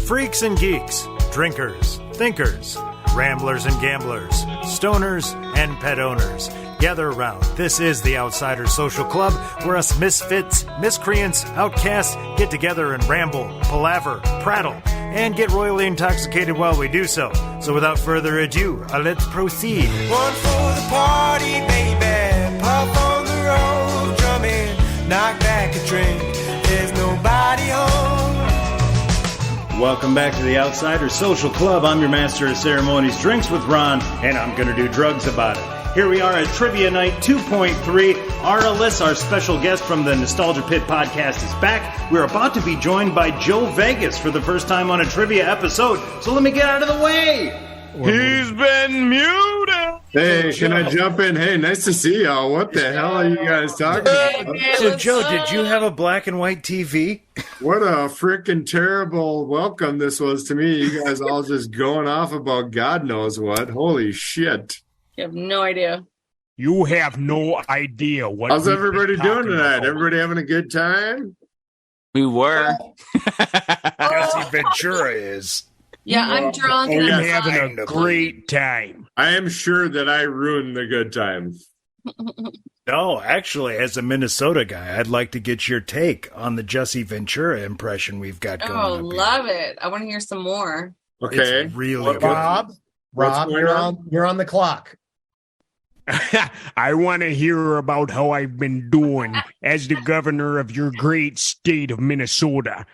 Freaks and geeks, drinkers, thinkers, ramblers and gamblers, stoners and pet owners. Gather around. This is the Outsiders Social Club, where us misfits, miscreants, outcasts get together and ramble, palaver, prattle, and get royally intoxicated while we do so. So without further ado, let's proceed. One for the party, baby. Puff on the road, drumming, knock back a drink. There's nobody home. Welcome back to the Outsiders Social Club. I'm your master of ceremonies, Drinks with Ron, and I'm going to do drugs about it. Here we are at Trivia Night 2.3. Our Alyssa, our special guest from the Nostalgia Pit podcast, is back. We're about to be joined by Joe Vegas for the first time on a trivia episode. So let me get out of the way. He's been muted. Hey, can I jump in? Hey, nice to see y'all. What the hell are you guys talking about? So, Joe, did you have a black and white TV? What a freaking terrible welcome this was to me. You guys all just going off about God knows what. Holy shit. You have no idea. You have no idea what. How's everybody doing tonight? Everybody having a good time? We were. Jesse Ventura is. Yeah, I'm drunk. I'm and I'm having a great time. I am sure that I ruined the good time. No, actually, as a Minnesota guy, I'd like to get your take on the Jesse Ventura impression we've got going Oh, up here. love it. I want to hear some more. Okay. It's really What- good. Rob, you're on the clock. I want to hear about how I've been doing as the governor of your great state of Minnesota.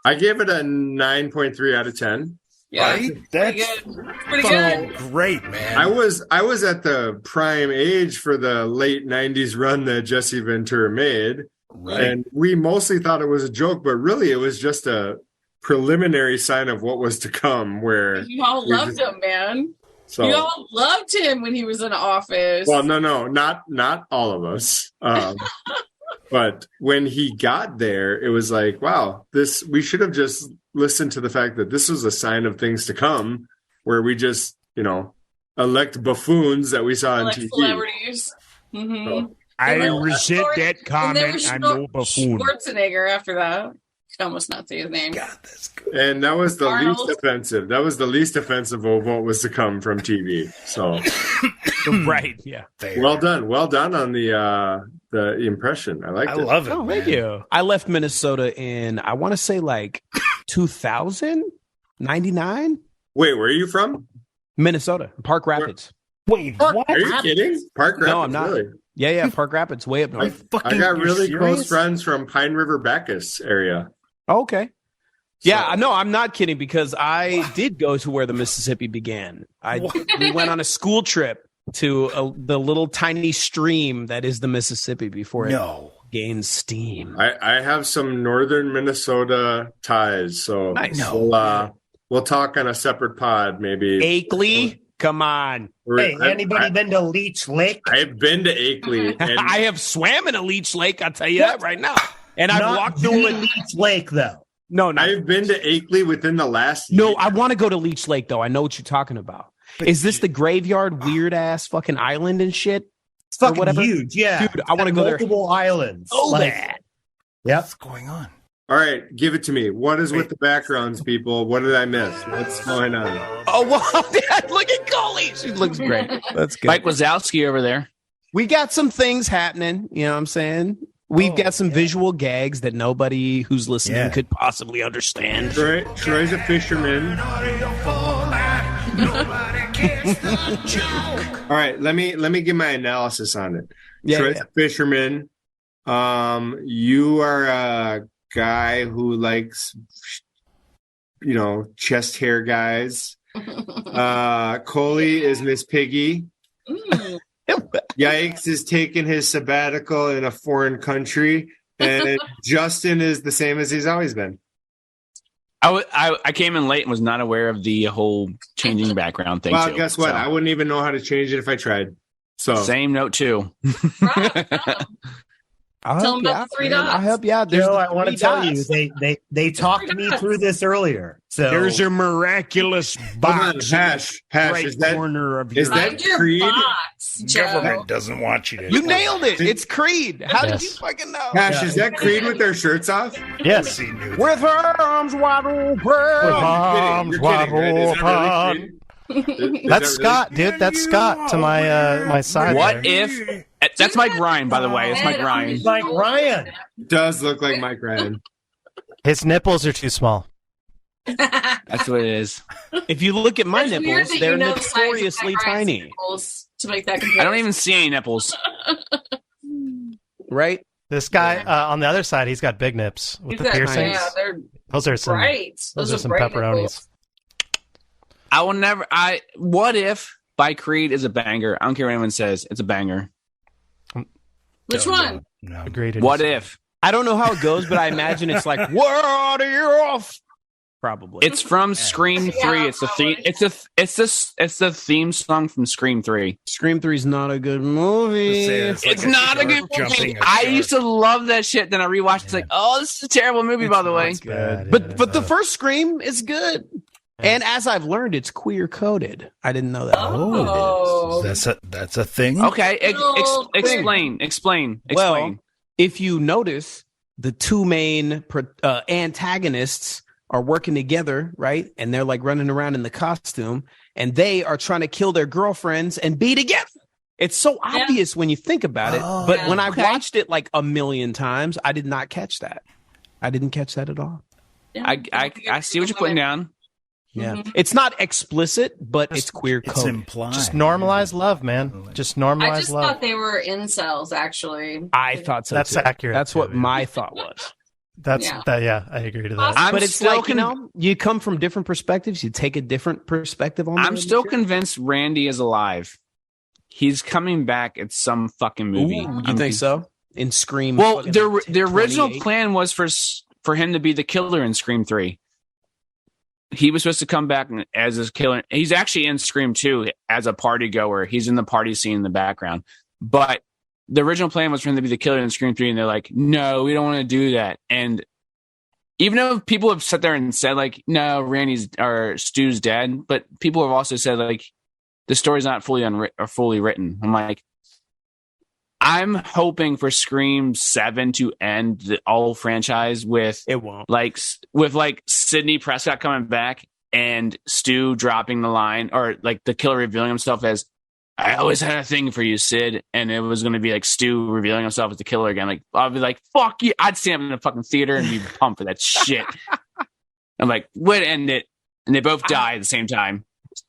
I gave it a 9.3 out of 10. Yeah, Right? pretty That's good. Pretty good. great, man. I was at the prime age for the late 90s run that Jesse Ventura made. Right. And we mostly thought it was a joke, but really it was just a preliminary sign of what was to come. Where You all we loved him, man. so You all loved him when he was in office. well, no, not all of us. But when he got there, it was like, wow, we should have just listened to the fact that this was a sign of things to come, where we just elect buffoons that we saw on like TV. celebrities. Mm-hmm. So, I And then- resent that and then comment. I'm no buffoon. Schwarzenegger after that. Could almost not say his name. God, that's good. and that was the Arnold. least offensive. That was the least offensive of what was to come from TV. So Right, yeah. Fair. well done on the impression. I liked I it. love it. Oh, man. thank you. I left Minnesota in, I want to say like 2000, 99? Wait, where are you from? Minnesota, Park Rapids. Wait, what? Are you kidding? Park Rapids? No, I'm not. Really? Yeah, Park Rapids, way up Are you north. fucking, I got you're really serious? close friends from Pine River Bacchus area. Oh, okay. Yeah, So- no, I'm not kidding because I did go to where the Mississippi began. We went on a school trip to the little tiny stream that is the Mississippi before it No. gains steam. I have some northern Minnesota ties, so Nice. we'll talk on a separate pod maybe. Akeley, come on. Hey, anybody been to Leech Lake? I've been to Akeley, and I have swam in a Leech Lake, I'll tell you that right now. And I've Not walked the through it. Leech Lake, though. No, I've been to Akeley within the last No, year. I want to go to Leech Lake though. I know what you're talking about. Is this the graveyard weird ass fucking island and shit? It's fucking whatever. huge, yeah. Dude, I want to go there. Multiple islands. Oh, Like, that. Yep. What's going on? All right, give it to me. What is with the backgrounds, people? What did I miss? What's going on? Oh, wow. Dad, look at Coley. She looks great. That's good. Mike Wazowski over there. We got some things happening. You know what I'm saying? We've got some visual gags that nobody who's listening could possibly understand. Troy's a fisherman. All right, let me give my analysis on it. Yeah, Troy's yeah. a fisherman. You are a guy who likes, chest hair guys. Coley is Miss Piggy. Mm. Yikes is taking his sabbatical in a foreign country, and Justin is the same as he's always been. I came in late and was not aware of the whole changing background thing. Well, too, guess what? so. I wouldn't even know how to change it if I tried. So Same note too. I'll Tell help him you about out, the three man. dots. I'll help you out. There's Joe, the I want to three tell dots. you, they talked me through this earlier. So There's a miraculous Hold on, box in Hash. the Hash, right is that corner of is your that Find your Creed? box, Joe. Government doesn't want you to. You nailed it. Did- It's Creed. How did Yes. you fucking know? Hash, is that Creed with their shirts off? yes, He knew with her arms wide open. arms wide open. That's Scott, dude. That's Scott to my side. What there. if? That's Mike Ryan, by the way. It's Mike Ryan. Like Ryan. Does look like Mike Ryan. His nipples are too small? That's what it is. If you look at my It's weird nipples, that they're you know the size of notoriously Mike Ryan's tiny, nipples to make that comparison. I don't even see any nipples. right? This guy on the other side, he's got big nips with the piercings. Yeah, they're Those are some. bright. Those are some bright pepperonis. nipples. I will never. What if by Creed is a banger? I don't care what anyone says. It's a banger. Which one? No. Agreed. What if? I don't know how it goes, but I imagine it's like, what are off? Probably. It's from Scream Yeah, 3. It's the theme. It's the theme song from Scream 3. Scream 3 is not a good movie. It's not a good movie. I used to love that shit. Then I rewatched. It's like, oh, this is a terrible movie, by the way. Bad, But the first Scream is good. And as I've learned, it's queer coded. I didn't know that. Oh. That's a thing. Okay, No. explain. Well, if you notice, the two main antagonists are working together, right? And they're like running around in the costume, and they are trying to kill their girlfriends and be together. It's so obvious when you think about it. Oh, But when I okay. watched it like a million times, I did not catch that. I didn't catch that at all. I see what you're putting down. Yeah. Mhm. It's not explicit, but it's queer It's coded. implied. Just normalize love, man. Just normalize I just love. thought they were incels, actually. I thought so. That's too. accurate, That's what too, my thought was. That's Yeah. yeah, I agree to that. I'm But it's still like, you come from different perspectives. You take a different perspective on I'm the still material. convinced Randy is alive. He's coming back at some fucking movie. Ooh, you think so? In Scream. Well, fucking the original 28? plan was for him to be the killer in Scream 3. He was supposed to come back as a killer. He's actually in Scream 2 as a party goer. He's in the party scene in the background. But the original plan was for him to be the killer in Scream 3, and they're like, no, we don't want to do that. And even though people have sat there and said, like, no, Randy's or Stu's dead, but people have also said, like, the story's not fully written. I'm like, I'm hoping for Scream 7 to end the whole franchise with It won't. like Sidney Prescott coming back and Stu dropping the line, or like the killer revealing himself as, I always had a thing for you, Sid. And it was going to be like Stu revealing himself as the killer again. Like, I'll be like, fuck you. I'd stand up in the fucking theater and be pumped for that shit. I'm like, would end it. And they both die at the same time.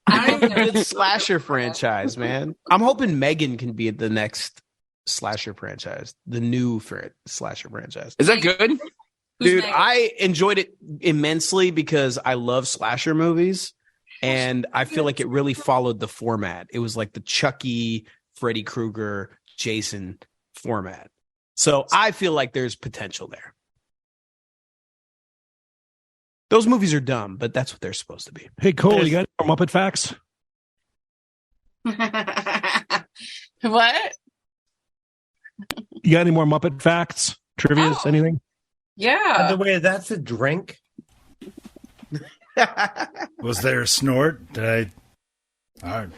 Good slasher franchise, man. I'm hoping Megan can be the next slasher franchise, the new slasher franchise. Is that good? Dude, I enjoyed it immensely because I love slasher movies, and I feel like it really followed the format. It was like the Chucky, Freddy Krueger, Jason format. So I feel like there's potential there. Those movies are dumb, but that's what they're supposed to be. Hey, Cole, you got any more Muppet facts? What? You got any more Muppet facts? Trivias? Oh. Anything? By Yeah. the way, that's a drink. Was there a snort? Did I?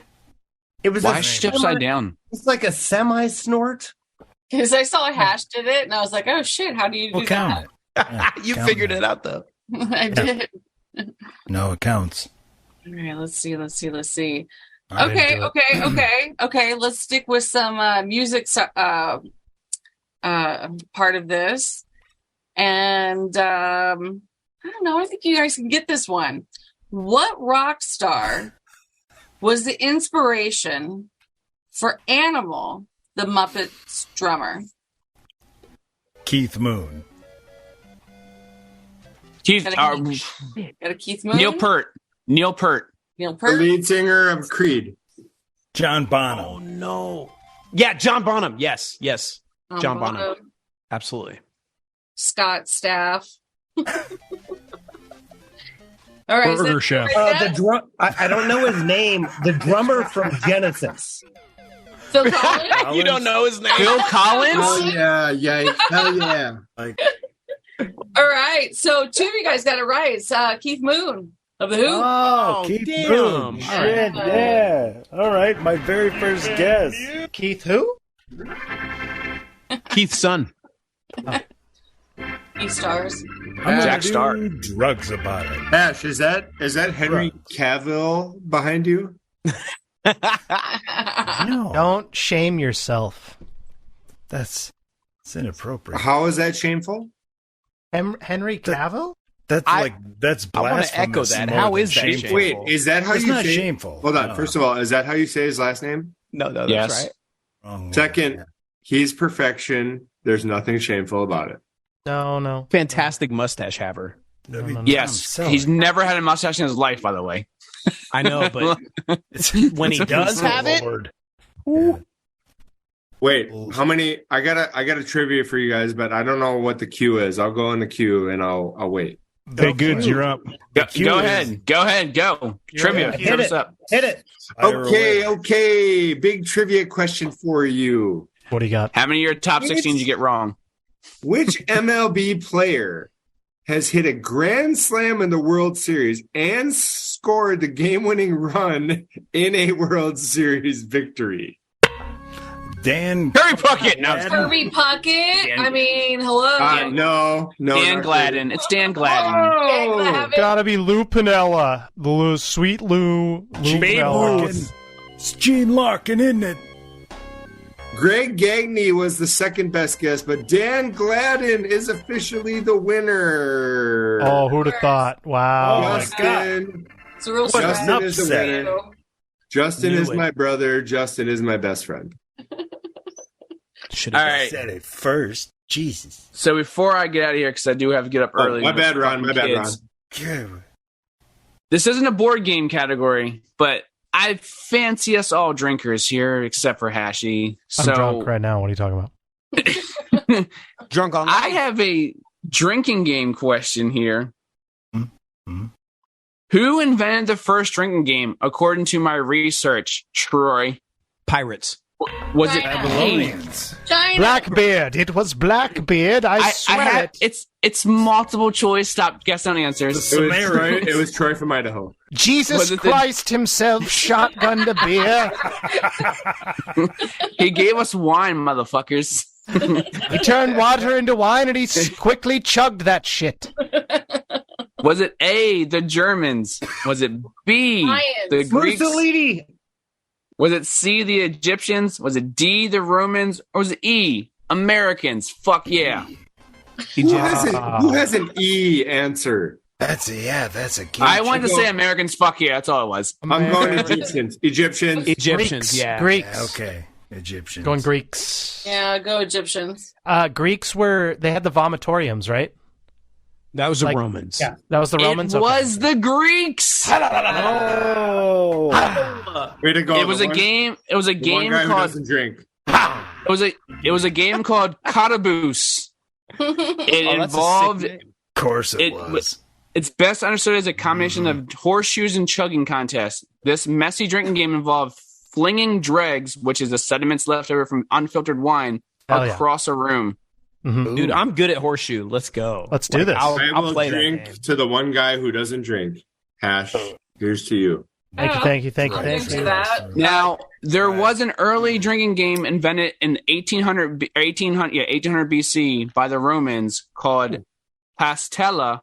It was Why a is she upside down? It's like a semi-snort. Because I saw Hash did it, and I was like, oh, shit, how do you do Well, count it. Yeah, You count figured it out, though. that? I did. No, it counts. All right, let's see. I didn't Okay, do it. okay. Let's stick with some music part of this. And I don't know. I think you guys can get this one. What rock star was the inspiration for Animal, the Muppets drummer? Keith Moon. Keith, Got a Keith Moon? Neil Peart. Neil The Peart? lead singer of Creed. John Bonham. Oh, no. Yeah, John Bonham. Yes. John Bonham. Absolutely. Scott Staff. All right. is Burger that Chef. right The there? drum. I don't know his name. The drummer from Genesis. Phil Collins? You don't know his name? Phil Collins? Oh yeah, hell yeah! Like, All right. So 2 of you guys got it right. It's Keith Moon of The Who. oh, Keith damn. Moon. Shit, yeah. All right, my very first guess. Keith who? Keith's son. He stars. I'm gonna Jack do Starr. drugs about it. Ash, is that Henry Cavill behind you? No, Don't shame yourself. it's inappropriate. How is that shameful? Henry Cavill? That's I- that's I wanna blasphemous. echo that. more How than is that shameful. Wait, is that how It's you not say? shameful. Hold on. No. First of all, is that how you say his last name? No, that's Yes. right. Wrong word. Second, he's perfection. There's nothing shameful about it. No. Fantastic mustache haver. I mean, Yes, Tom he's Selleck. never had a mustache in his life, by the way. I know, but when he does have it, Lord. Wait, how many? I got a trivia for you guys, but I don't know what the queue is. I'll go in the queue and I'll wait. Hey, Goods, you're up. Go ahead. Go. Trivia. Hit Hit us it. up. Hit it. Okay. Big trivia question for you. What do you got? How many of your top 16 did you get wrong? Which MLB player has hit a grand slam in the World Series and scored the game-winning run in a World Series victory? Dan Kirby Puckett. No, Kirby Puckett. I mean, hello. No. Dan not Gladden. It's Dan Gladden. Oh, Gotta be Lou Pinella. Sweet Lou Babe Pinella. Ruth. It's Gene Larkin, isn't it? Greg Gagne was the second best guess, but Dan Gladden is officially the winner. Oh, who'd have thought? Wow. my Justin, It's a real Justin surprise. is the winner. Justin Knew is it. my brother. Justin is my best friend. should All have. right. Said it first. Jesus. So before I get out of here, because I do have to get up early. my with bad, Ron. fucking My bad, kids. Yeah. This isn't a board game category, but I fancy us all drinkers here, except for Hashi. I'm So drunk right now. What are you talking about? Drunk on. I have a drinking game question here. Mhm. Who invented the first drinking game, according to my research, Troy? Pirates. Was it A? Babylonians. China. Blackbeard. It was Blackbeard. I swear it. It's multiple choice. Stop guessing on answers. It was Troy from Idaho. Jesus Was it the- Christ himself shotgunned a beer. He gave us wine, motherfuckers. He turned water into wine and he quickly chugged that shit. Was it A, the Germans? Was it B, Lions. the Greeks? Mussolini. Was it C, the Egyptians? Was it D, the Romans? Or was it E, Americans? Fuck yeah. Who has an E answer? That's a game. I wanted to say Americans. Fuck yeah, that's all it was. I'm going Egyptians. Egyptians. Egyptians. Yeah. Greeks. Yeah, okay. Egyptians. Going Greeks. Yeah, go Egyptians. Greeks they had the vomitoriums, right? That was the Like- Romans. Yeah. That was the Romans? It Okay. was the Greeks. Oh. Way to go. It was a game. It was a The one game guy who called. doesn't drink. It was a game called Cataboose. It Oh, that's a sick involved. name. Of course it It was. It's best understood as a combination of horseshoes and chugging contest. This messy drinking game involved flinging dregs, which is the sediments left over from unfiltered wine, Hell yeah. across a room. Mhm. Dude, I'm good at horseshoe. Let's go. Let's do this. I I'll will play that drink game. to the one guy who doesn't drink. Hash. Here's to you. Thank you. I'll do that. Now, there was an early drinking game invented in 1800 BC by the Romans called Pastella.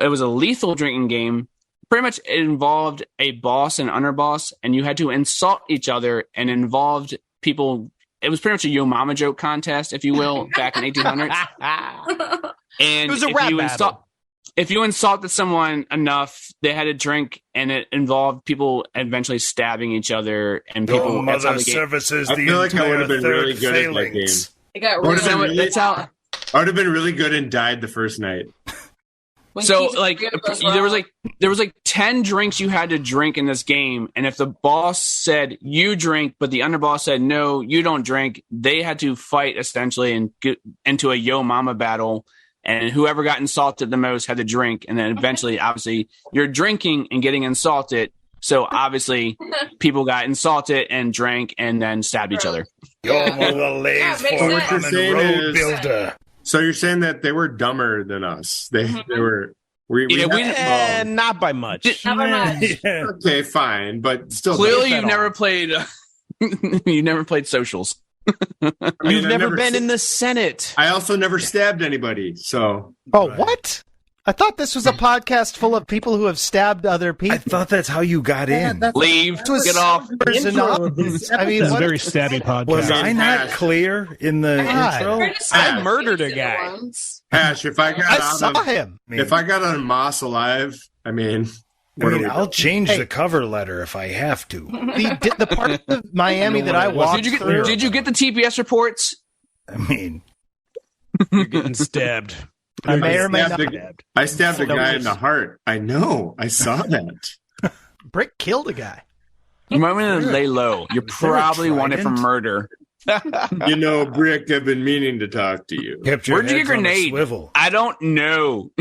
It was a lethal drinking game. Pretty much it involved a boss and underboss, and you had to insult each other and involved people. It was pretty much a Yo Mama joke contest, if you will, back in 1800s. And It was a rap battle. If you insulted someone enough, they had to drink, and it involved people eventually stabbing each other, and people. Your That's how mother the game. services I the feel like I would entire have been third really good at that game. phalanx. It got What really is it really? That's how. I would have been really good and died the first night. when So Keith like goes there was wrong. like 10 drinks you had to drink in this game, and if the boss said you drink but the underboss said no, you don't drink, they had to fight essentially and get into a Yo Mama battle, and whoever got insulted the most had to drink, and then eventually obviously you're drinking and getting insulted, So obviously, people got insulted and drank and then stabbed each other. You're one of the lays makes for sense. What you're saying road is- builder. So you're saying that they were dumber than us? They were. Yeah, we- And not by much. Not by much. Yeah. Okay, fine, but still. Clearly, If at you've all. never played. You never played socials. I mean, You've I never been se- in the Senate. I also never stabbed anybody. So Oh, Right. what? I thought this was a podcast full of people who have stabbed other people. I thought that's how you got in. Leave. was Get off. Intro of this I mean, It's a what- very stabby podcast. Was I not Ash. clear in the God. intro? I murdered a guy. Ash, if I got I out saw of, him. if I got on Moss alive, I mean, I what mean, are we I'll doing? change Hey. the cover letter if I have to. The part of Miami that I walked Did you through. get? Did you get the TPS reports? I mean, You're getting stabbed. I may or may stabbed not. a- I stabbed a guy in the heart. I know. I saw that. Brick killed a guy. You might want to lay low. You're Is there a probably wanted for trident? murder. You know, Brick, I've been meaning to talk to you. kept your Where'd you get heads on a grenade? swivel. I don't know.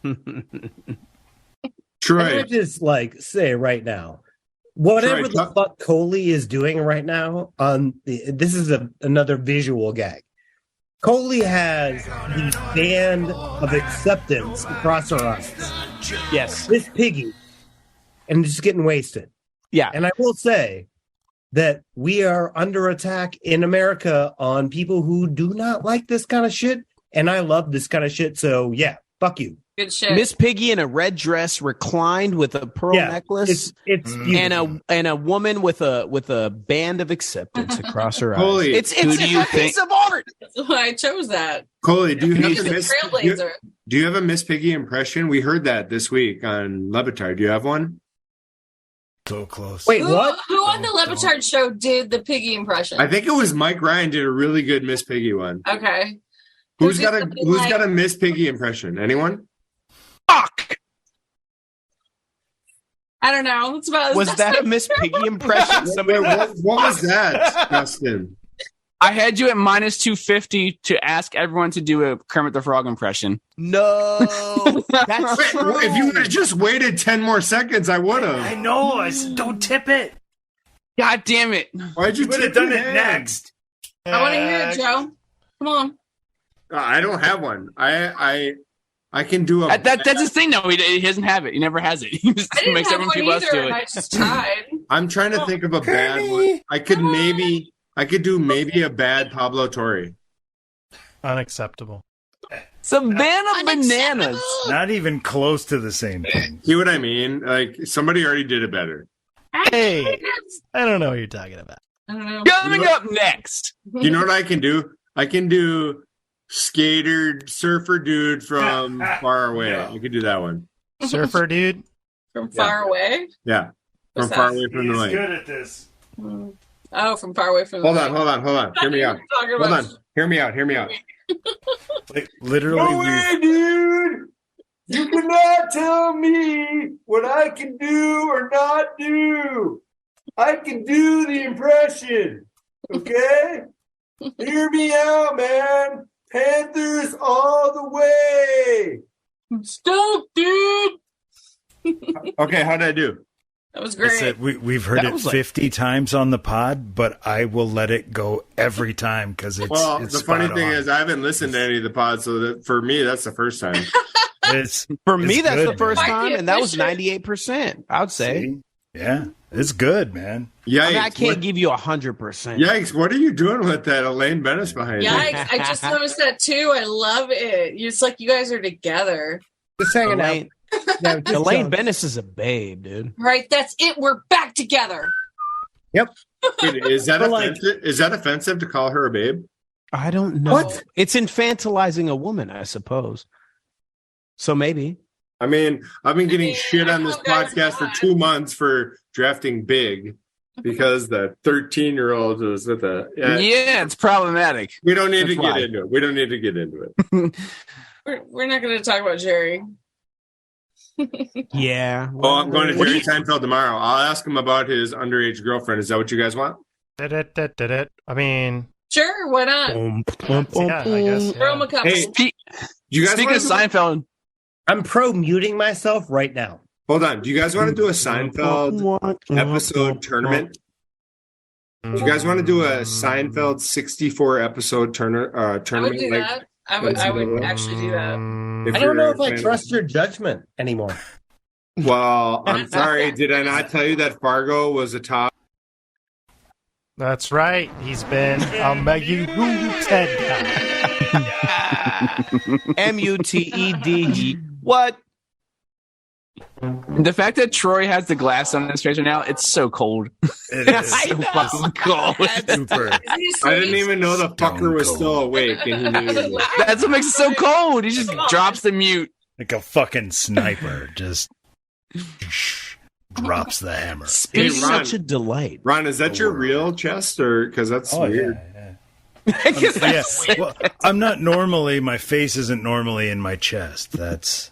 I'm Troy, gonna just like say right now, whatever Troy, the talk- fuck Coley is doing right now this is another visual gag. Coley has the band of acceptance across our eyes. Yes. This piggy and just getting wasted. Yeah. And I will say that we are under attack in America on people who do not like this kind of shit. And I love this kind of shit. So yeah, fuck you. Good shit. Miss Piggy in a red dress, reclined with a pearl Yeah, necklace, It's and a woman with a band of acceptance across her eyes. Holy- It's Who do you a piece of art. That's why I chose that. Coley, do you have He's a a Miss? trailblazer. Do you have a Miss Piggy impression? We heard that this week on Levitard. Do you have one? So close. Wait, Who, what? who on the Levitard show did the piggy impression? I think it was Mike Ryan did a really good Miss Piggy one. Okay. Who's Who got did a something Who's like- got a Miss Piggy impression? Anyone? Fuck. I don't know. It's about Was that a Miss Piggy impression? Somebody what was that, Dustin? I had you at minus 250 to ask everyone to do a Kermit the Frog impression. No, that's Wait, true. if you would have just waited 10 more seconds, I would I have. know. I said, don't tip it. God damn it. Why'd you You would have tip done your it hand? next. I want to hear it, Joe. Come on. I don't have one. I can do a. That's his thing, though. He doesn't have it. He never has it. He just I didn't makes have everyone one people else either, do and I it. just tried. I'm trying to think of a bad one. I could maybe. I could do maybe a bad Pablo Torre. Unacceptable. Savannah Bananas. Not even close to the same thing. See what I mean? Like somebody already did it better. Hey, I don't know what you're talking about. I don't know. Coming up next. You know what I can do? I can do skater surfer dude from far away. I could do that one. Surfer dude. From far away? Yeah, What's from far that? away from the lake. at this. Oh, from far away from the Hold lake. on. Hear me out. Talking Hold about- on. Hear me out. Like, literally, we've dude. You cannot tell me what I can do or not do. I can do the impression. Okay? Hear me out, man. Panthers all the way. Stop, dude. Okay, how'd I do? That was I great. said we've heard That it was like- 50 times on the pod, but I will let it go every time because it's. Well, it's the funny spot thing on. is, I haven't listened to any of the pods, so that for me, that's the first time. it's For me, it's that's good, the first man. time, and that was Might 98%. I would say. See? Yeah, it's good, man. Yikes! I mean, I can't what, give you 100%. yikes! What are you doing with that Elaine Bennis behind you? Yikes. I just noticed that too. I love it. It's like you guys are together. just hanging Elaine, out. Yeah, just Elaine chilling. Bennis is a babe, dude. Right? That's it. We're back together. Wait, is that But, like- offensive? Is that offensive to call her a babe? I don't know. What? It's infantilizing a woman, I suppose. So maybe. I mean, I've been getting I mean, shit on this I know guys podcast for not. 2 months for drafting big because the 13-year-old was with the. Yeah, it's problematic. We don't need to That's get why. into it. We don't need to get into it. We're not going to talk about Jerry. Yeah. Oh, I'm going to What do Jerry Seinfeld tomorrow. I'll ask him about his underage girlfriend. Is that what you guys want? I mean, Sure, why not? yeah, I guess. Throw him Yeah. a couple. Hey, Spe- Do you guys Speaking want of to Seinfeld, I'm pro muting myself right now. Hold on. Do you guys want to do a Seinfeld episode tournament? Do you guys want to do a Seinfeld 64 episode tournament? I would do that. I would actually do that. I don't know if I trust your judgment anymore. Well, I'm sorry. Did I not tell you that Fargo was a top? That's right. He's been a muted guy. M-U-T-E-D. What? The fact that Troy has the glass on his face right now, it's so cold. It is. So fucking cold. Super. I didn't even know the fucker was still awake, and he knew. That's what makes it so cold. He just drops the mute. Like a fucking sniper. Just drops the hammer. Hey, It's Ron, such a delight. Ron, is that your real chest, or because that's weird? Yeah. Well, I'm not normally. My face isn't normally in my chest. That's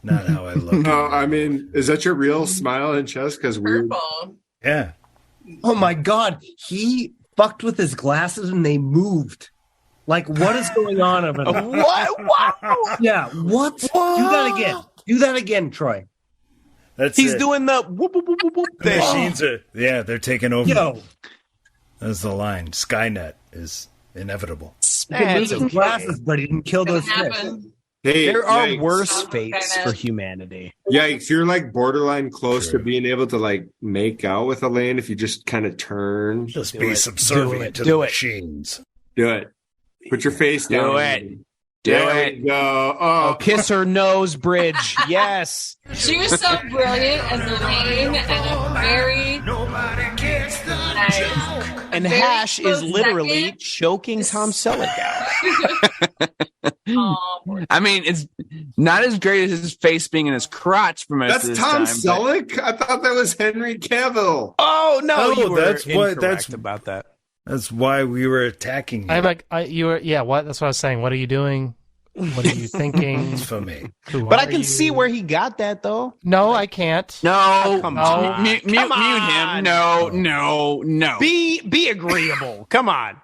not how I look. No, I mean, is that your real smile and chest? Because weird. Purple. Yeah. Oh my God. He fucked with his glasses and they moved. Like, what is going on over there? What? Yeah, what? Do that again. Do that again, Troy. He's it. doing the whoop, whoop, whoop, whoop, whoop The thing. machines are. Yeah, they're taking over. Yo, That's the line. Skynet is inevitable. he can lose his glasses, but he didn't kill those fish. Happen. Hey, There are yikes. worse fates for humanity. Yikes, you're like borderline close to being able to like make out with Elaine if you just kind of turn. Just be subservient to the machines. Do it. Put your face down. Do it. Do There it. we go. Oh, Kiss her nose, Bridge. Yes. She was so brilliant as Elaine and very nice. And Very Hash is close literally second. choking Tom Selleck out. I mean, it's not as great as his face being in his crotch for most that's of this Tom time. Selleck? I thought that was Henry Cavill. Oh no, Oh, you were that's what- incorrect that's- about that. That's why we were attacking you. I'm like, you were, yeah. What? That's what I was saying. What are you doing? What are you thinking? It's for me. Who But I are can you? see where he got that though. No, I can't. No, Come No. on. mute Come him. on. No. Be agreeable. Come on.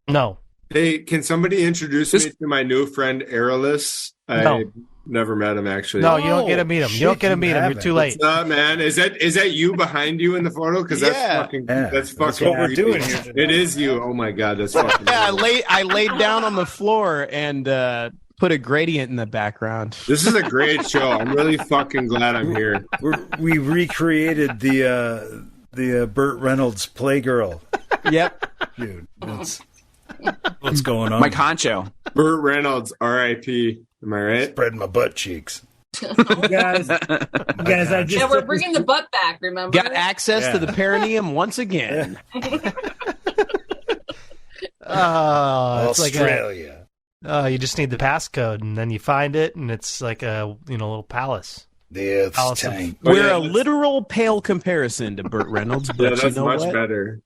No. Hey, can somebody introduce me to my new friend Aralis? I No. never met him actually. No, you don't get to meet him. shit, You don't get to you meet him. You're haven't. too late. What's up, man? Is that you behind you in the photo? Because that's Yeah. fucking Yeah, that's that's fucking what we're creepy. doing here tonight. It is you. Oh my god, that's fucking I laid down on the floor and put a gradient in the background. This is a great show. I'm really fucking glad I'm here. We recreated the Burt Reynolds Playgirl. Yep. Dude, that's what's going on. Mike Honcho. Burt Reynolds, R.I.P. Am I right? Spread my butt cheeks. You guys, I just Yeah, we're bringing the butt back, remember? Got access to the perineum once again. It's like Australia. you just need the passcode, and then you find it, and it's like a little palace. The Earth's Allison. tank. Oh, We're yeah, a that's- literal pale comparison to Burt Reynolds, but Yeah, you that's know much what? better.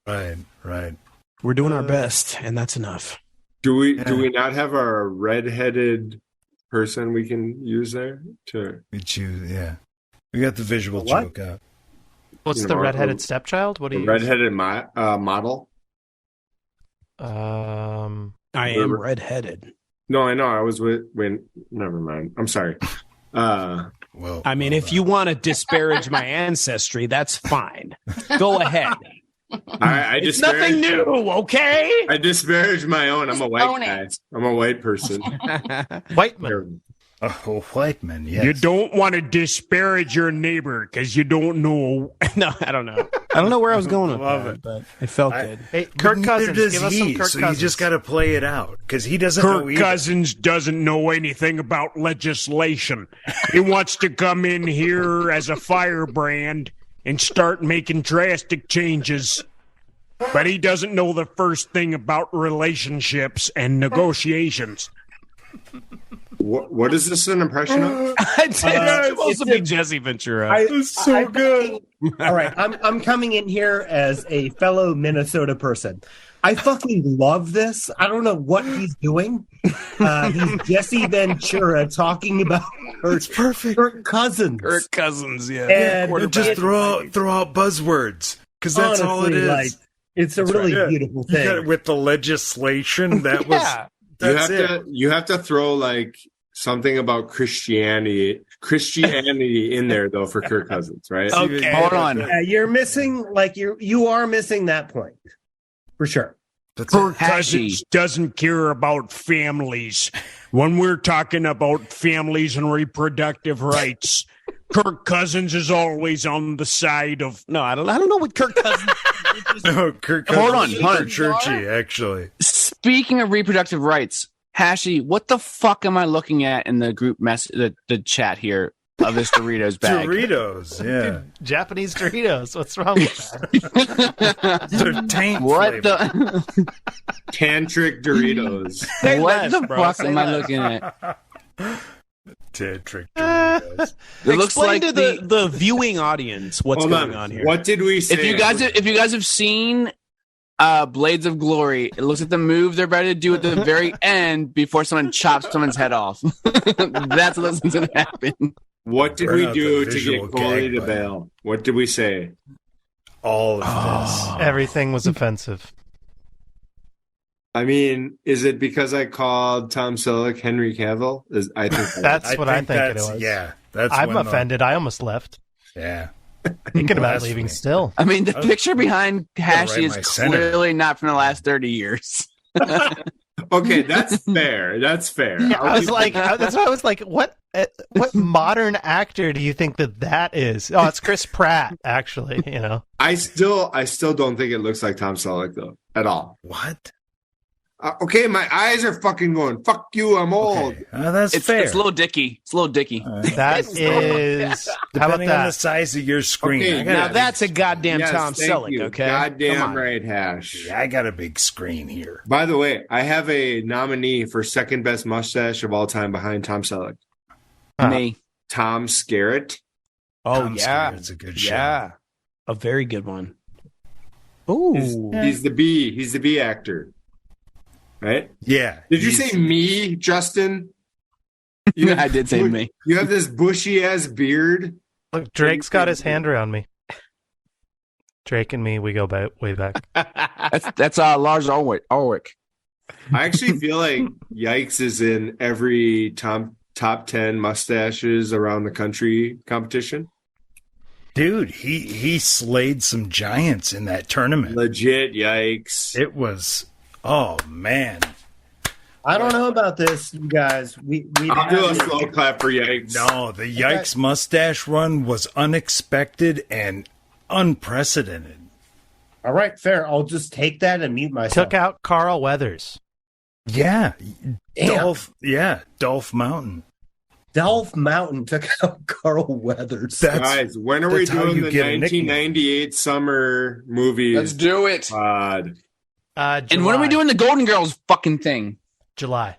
Right. We're doing our best, and that's enough. Do we not have a redheaded person we can use there to? We choose. Yeah, we got the visual What? joke out. What's You the know, redheaded stepchild? What do A you? redheaded model? I am redheaded. No, I know. I was with. Never mind. I'm sorry. Well, I mean, if you want to disparage my ancestry, that's fine. Go ahead. I It's disparage- nothing new, okay? I disparage my own. I'm a white Own guy. it. I'm a white person. Whiteman. oh, white man. Yes. You don't want to disparage your neighbor because you don't know. No, I don't know. I don't know where I was going with Love that, it. but it felt good. Hey, Kirk Neither Cousins. does Give us some he. Kirk So Cousins. you just got to play it out because he doesn't know Kirk either. Cousins doesn't know anything about legislation. He wants to come in here as a firebrand and start making drastic changes. But he doesn't know the first thing about relationships and negotiations. What is this an impression of? It's supposed to be Jesse Ventura. It's so good. All right, I'm coming in here as a fellow Minnesota person. I fucking love this. I don't know what he's doing. He's Jesse Ventura talking about It's perfect. Kirk Cousins. Kirk Cousins, yeah. And Just it's- throw out buzzwords because that's all it honestly, is. like, it's a really Yeah. beautiful You got thing. it with the legislation. That was Yeah. You that's have it. to throw like something about Christianity in there though for Kirk Cousins, right? Okay, hold on. You're missing, you are missing that point for sure. Kirk Cousins doesn't care about families. When we're talking about families and reproductive rights, Kirk Cousins is always on the side of. No, I don't know what Kirk Cousins. No, Kirk Cousins. Hold on, is hold on. churchy, actually. Speaking of reproductive rights, Hashi, what the fuck am I looking at in the group the chat here of this Doritos bag? Doritos, yeah. Japanese Doritos. What's wrong with that? They're taint What flavor. the? Tantric Doritos. What the fuck am I looking at? Tantric Doritos. It looks Explain like to the viewing audience what's Hold going on here. What did we say? If you guys have seen Blades of Glory, it looks like the move they're about to do at the very end before someone chops someone's head off. That's what's going to happen. What did Burn we out do the to visual get Coley gag to button. bail? What did we say? All of this. Everything was offensive. I mean, is it because I called Tom Selleck Henry Cavill? I think That's what I think it that's- was. Yeah, that's I'm when offended. I almost left. Yeah. Thinking about Blasphemy. leaving still. I mean, the picture behind Hashi write is my senator. clearly not from the last 30 years. Okay, that's fair. That's fair. Yeah, I was like, that's why I was like, what modern actor do you think that is? Oh, it's Chris Pratt, actually. You know, I still don't think it looks like Tom Selleck though at all. What? Okay, my eyes are fucking going. Fuck you, I'm old. Okay. That's It's fair. It's Lil Dicky. It's Lil Dicky. that is. How about Depending on the that? size of your screen. Okay, I got Now a that's a goddamn Yes, Tom thank Selleck, you. okay? Come Goddamn on. right, Hash. big, I got a big screen here. By the way, I have a nominee for second best mustache of all time behind Tom Selleck. Me. Tom Skerritt. Oh, Tom yeah. Skerritt's a good show. Yeah. A very good one. Ooh. He's the B. He's the B actor. Right? Yeah. Did you he's- say me, Justin? I did say me. You have this bushy ass beard. Look, Drake's got his hand around me. Drake and me, we go way back. That's Lars Ulrich. I actually feel like Yikes is in every top 10 mustaches around the country competition. Dude, he slayed some giants in that tournament. Legit Yikes. It was, oh man. I don't know about this, you guys. I'll do a slow clap for Yikes. No, the Yikes mustache run was unexpected and unprecedented. All right, fair. I'll just take that and mute myself. Took out Carl Weathers. Yeah. Damn. Dolph Mountain. Dolph Mountain took out Carl Weathers. Guys, when are we that's how doing you the get a nickname. 1998 summer movies? Let's do it. Pod? And when are we doing the Golden Girls fucking thing? July.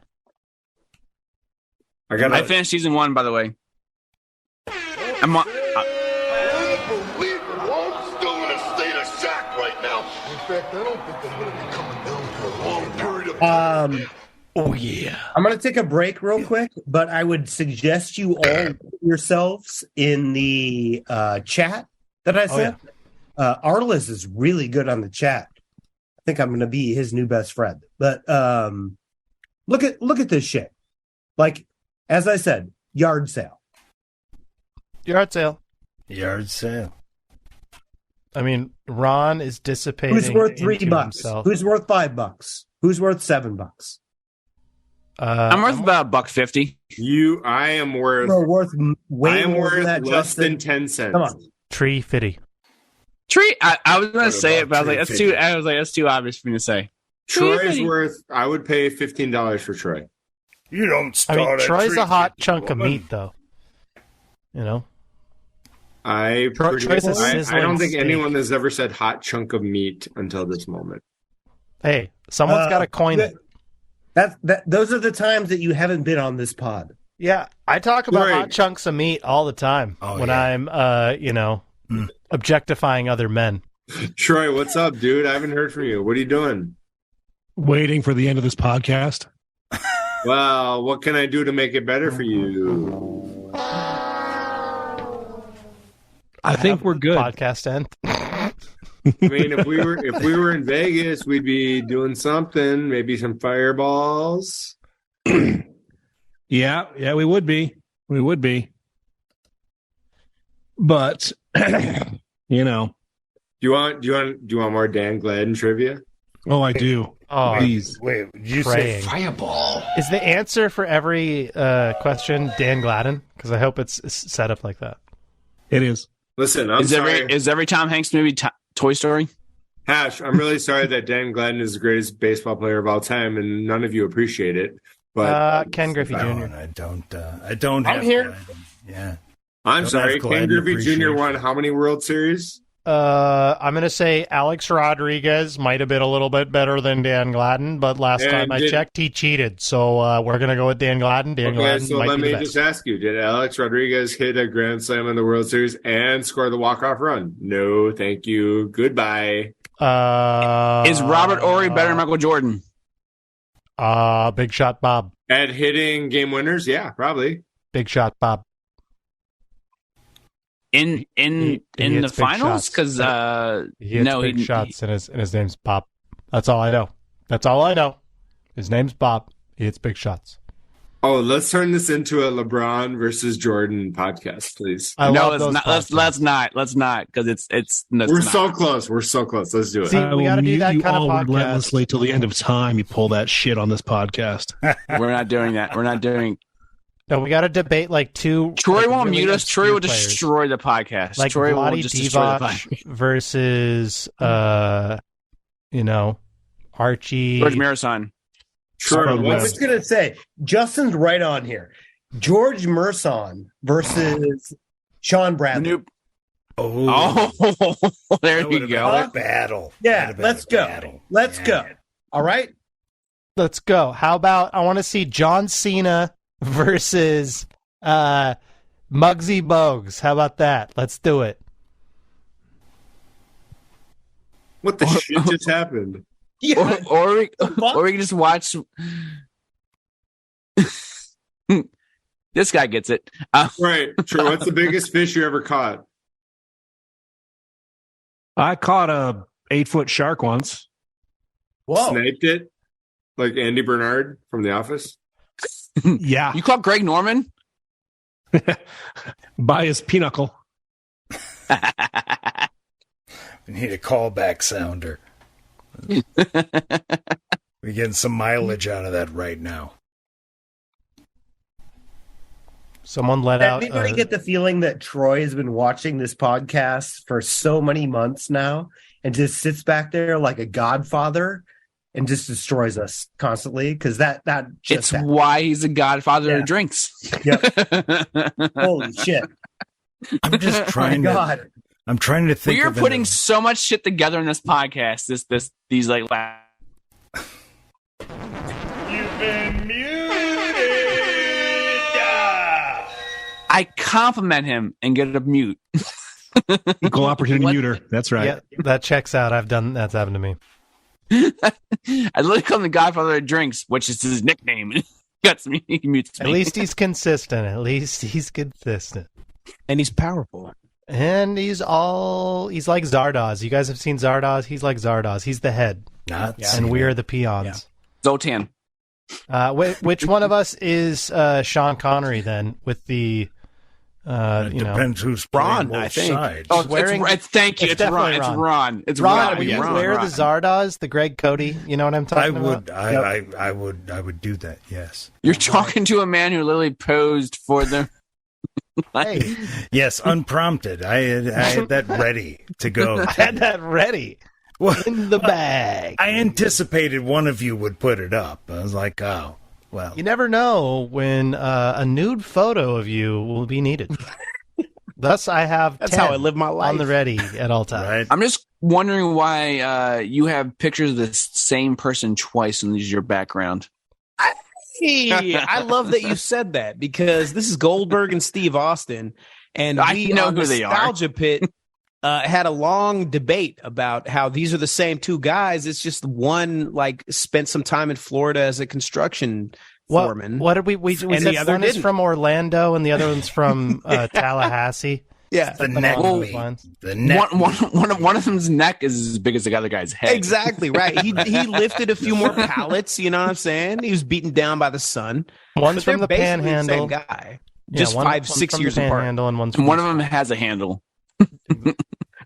I finished season 1, by the way. I'm on. Oh yeah. I'm going to take a break real quick, but I would suggest you all put yourselves in the chat that I sent. Arliss is really good on the chat. I think I'm going to be his new best friend. But look at this shit. Like, as I said, yard sale. Yard sale. Yard sale. I mean, Ron is dissipating. Who's worth $3? into himself. Who's worth $5? Who's worth $7? I'm worth about $1.50. I am worth. You're worth way I am more worth than that, less Justin. than 10 cents. Come on. Tree fitty. Tree. I was gonna What say it, about but I was like, that's too. $3.50? I was like, that's too obvious for me to say. Troy's worth. I would pay $15 for Troy. You don't I start mean, at Troy's a hot $3.50, chunk of woman. meat, though. You know, I Troy's a I sizzling don't think steak. anyone has ever said hot chunk of meat until this moment. hey, someone's got to coin it. Those are the times that you haven't been on this pod. Yeah, I talk about Right. hot chunks of meat all the time when yeah. I'm, objectifying other men. Troy, what's up, dude? I haven't heard from you. What are you doing? Waiting for the end of this podcast. Well, what can I do to make it better for you? I think we're good. Podcast end. I mean, if we were in Vegas, we'd be doing something, maybe some fireballs. Yeah, we would be. We would be. But you know. Do you want more Dan Gladden trivia? Oh, I do. Oh, please. Wait, did you say Fireball? Is the answer for every question Dan Gladden? Because I hope it's set up like that. It is. Listen, I'm sorry. Is every Tom Hanks movie Toy Story? Hash, I'm really sorry that Dan Gladden is the greatest baseball player of all time, and none of you appreciate it. But Ken Griffey Jr. I don't. I'm here. Gladden. Yeah. I'm Don't sorry. have Ken Gladden Griffey Jr. appreciation. won how many World Series? I'm going to say Alex Rodriguez might have been a little bit better than Dan Gladden, but last And time I checked, he cheated. So we're going to go with Dan Gladden. Dan Okay, Gladden so might let be me the best. just ask you: did Alex Rodriguez hit a grand slam in the World Series and score the walk-off run? No, thank you. Goodbye. Is Robert Ory better than Michael Jordan? Big shot Bob. At hitting game winners? Yeah, probably. Big shot Bob. In He the hits big finals? shots. Because He hits big shots, and his name's Bob. That's all I know. His name's Bob. He hits big shots. Oh, let's turn this into a LeBron versus Jordan podcast, please. Let's not, because it's We're so close. Let's do it. See, I we got to will do mute that you kind of all podcast. relentlessly till the end of time. You pull that shit on this podcast. We're not doing that. We're not doing. No, we got to debate like two. Troy like, won't really mute us. Troy will players. destroy the podcast. Like Troy will Vlade just destroy the Divac podcast. versus, Archie. George Marathon. Sure. I was just gonna say, Justin's right on here. George Merson versus Sean Bradley. Oh, there you go. A battle. Yeah, That'd have been let's a go. battle. Let's Yeah. go. All right. Let's go. How about I want to see John Cena versus Muggsy Bogues. How about that? Let's do it. What the shit just happened? Yeah. Or we can just watch. This guy gets it. Right. Sure. What's the biggest fish you ever caught? I caught a 8-foot shark once. Whoa. Sniped it? Like Andy Bernard from The Office? Yeah. You caught Greg Norman? By his pinochle. We need a callback sounder. We're getting some mileage out of that right now. Someone let out. Anybody get the feeling that Troy has been watching this podcast for so many months now and just sits back there like a godfather and just destroys us constantly? Because that It's why he's a godfather of drinks. Holy shit. I'm just trying to. I'm trying to think. We are of putting so much shit together in this podcast. These like. You've been muted. I compliment him and get a mute. Equal opportunity muter. That's right. Yeah, that checks out. That's happened to me. I literally call him the godfather of drinks, which is his nickname. He mutes me. At least he's consistent. And he's powerful. And he's like Zardoz. You guys have seen Zardoz? He's like Zardoz. He's the head. And we are the peons. Zoltan. Which one of us is Sean Connery then with the depends who's Ron, playing I both think. sides. Oh, wearing- thank you. it's It's Ron. definitely It's Ron. Ron. It's Ron, Ron. will you Yeah, wear Ron. the Zardoz, the Greg Cody? You know what I'm talking about? I would do that. Yes. You're talking to a man who literally posed for the. Hey, Yes, unprompted. I had that ready to go. I had that ready Well, in the bag. I anticipated one of you would put it up. I was like, oh, well. You never know when a nude photo of you will be needed. Thus, I have That's 10 how I live my life. on the ready at all times. Right? I'm just wondering why you have pictures of the same person twice in your background. Hey, I love that you said that because this is Goldberg and Steve Austin, and I we know on who they are. Nostalgia Pit had a long debate about how these are the same two guys. It's just one spent some time in Florida as a construction foreman. What did we and said the other one is didn't. from Orlando and the other one's from Tallahassee. Yeah. The neck Well, weight. The neck. One of them's neck is as big as the other guy's head. Exactly right. He lifted a few more pallets. You know what I'm saying? He was beaten down by the sun. One's But from the they're basically Panhandle. The same guy. Yeah, Just one's 5-6 from years the apart. Panhandle and one's And one of from them has a handle.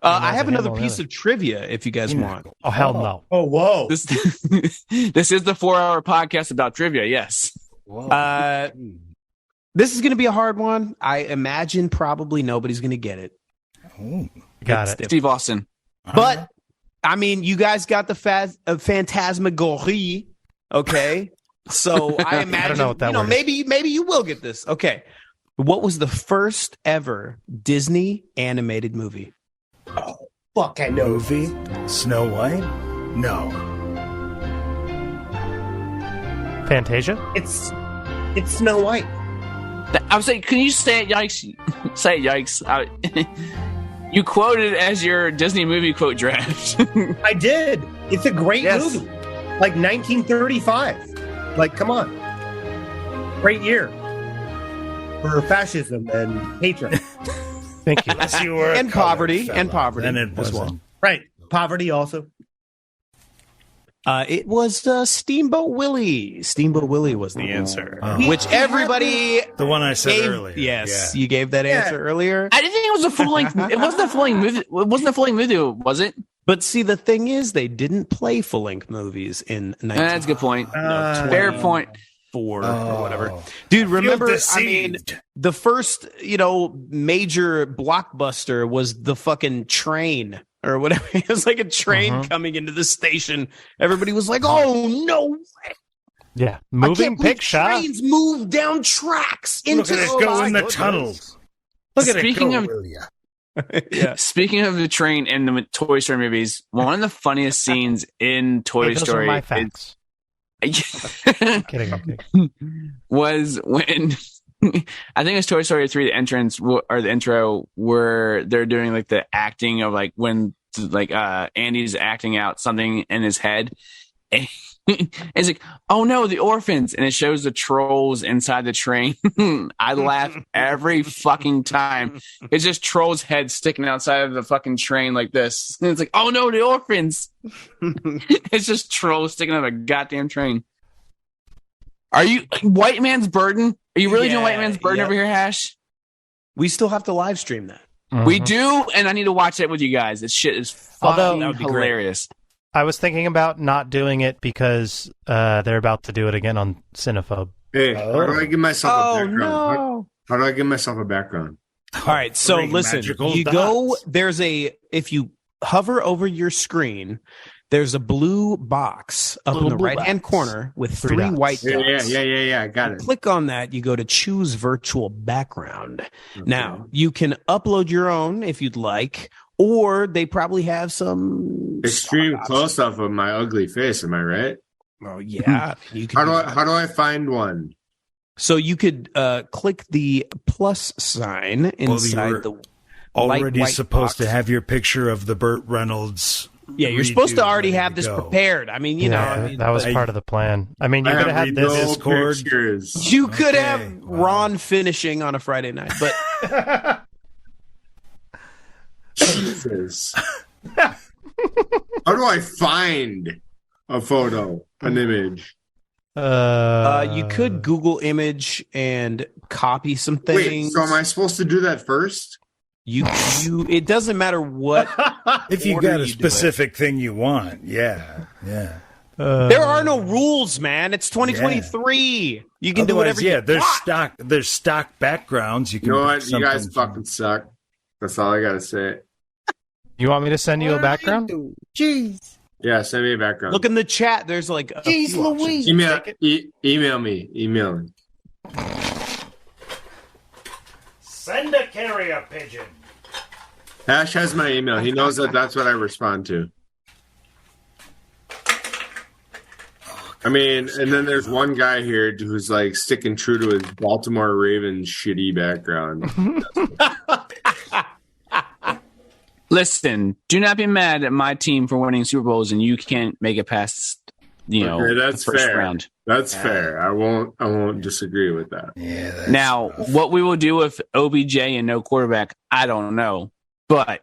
I have a another handle, piece really. of trivia if you guys want. Oh hell no! Oh, whoa. This this is the 4-hour podcast about trivia. Yes. This is going to be a hard one. I imagine probably nobody's going to get it. Got It's it. different. Steve Austin. But I mean, you guys got the phantasmagorie, okay? So I imagine, know what that word is. maybe you will get this. Okay, what was the first ever Disney animated movie? Fuck, I know. Movie? Snow White? No. Fantasia. It's Snow White. I was saying, can you say it? Yikes! Say it, yikes! You quoted as your Disney movie quote draft. I did. It's a great Yes. movie. Like 1935. Like, come on. Great year for fascism and hatred. Thank you. Unless you were a And colored poverty, fella, and poverty then it as wasn't. well. Right. Poverty also. It was Steamboat Willie. Steamboat Willie was the answer, Oh. which everybody The one I said gave. earlier. Yes, Yeah. you gave that answer earlier. I didn't think it was a full length. It wasn't a full length movie. It wasn't a full length movie, was it? But see, the thing is, they didn't play full length movies in 19. That's a good point. Fair point. Or whatever. Dude, remember, I mean, the first, major blockbuster was the fucking train or whatever. It was like a train coming into the station. Everybody was like, oh, no way. Yeah, I moving can't believe picture. trains move down tracks into Look at it the go in the goodness. tunnels. Look at Speaking it go, of- will ya? Yeah. Speaking of the train and the Toy Story movies, one of the funniest scenes in Toy Hey, those Story are my facts. is- Kidding. I'm kidding. was when I think it's Toy Story 3, the entrance or the intro where they're doing like the acting of like when like Andy's acting out something in his head. And it's like, oh no, the orphans, and it shows the trolls inside the train. I laugh every fucking time. It's just trolls' heads sticking outside of the fucking train like this. And it's like, oh no, the orphans. It's just trolls sticking out of a goddamn train. Are you White Man's Burden? Are you really doing White Man's Burden over here, Hash? We still have to live stream that. We do, and I need to watch that with you guys. This shit is Although- fucking That would be great. hilarious. I was thinking about not doing it because they're about to do it again on Cinephobe. Hey, how do I give myself a background? no. How do I give myself a background? All right, so Three listen, magical you dots. go, if you hover over your screen, there's a blue box up in Little the blue right-hand box. corner with Three three dots. white Yeah, dots. yeah. I got it. Click on that, you go to choose virtual background. Now, you can upload your own if you'd like, or they probably have some Extreme stock close up of my ugly face. Am I right? options. Oh, yeah. You can How do I find one? So you could click the plus sign inside were the Already white supposed box. to have your picture of the Burt Reynolds. Yeah, you're supposed to redo already ready have to this go. prepared. I mean, Yeah, that was I- part of the plan. I mean, you I could have have had this. no Discord. pictures. you could Okay, have wow. Ron finishing on a Friday night, but Jesus. How do I find a photo, an image? you could Google image and copy some things. Wait, so am I supposed to do that first? You it doesn't matter what If you order got a you do it. specific thing you want, yeah. There are no rules, man. It's 2023. You can do Otherwise, whatever yeah, you there's want. there's stock backgrounds. You You can know pick what? You guys something from- fucking suck. That's all I gotta say. You want me to send you a background? Jeez. Yeah, send me a background. Look in the chat. There's like a Jeez few options. Louise. Email me. Email me. Send a carrier pigeon. Ash has my email. He knows that that's what I respond to. I mean, and then there's one guy here who's like sticking true to his Baltimore Ravens shitty background. Listen, do not be mad at my team for winning Super Bowls and you can't make it past Okay, that's first fair. round. That's fair. I won't disagree with that. Yeah. That's Now, what we will do with OBJ and no quarterback, I don't know. But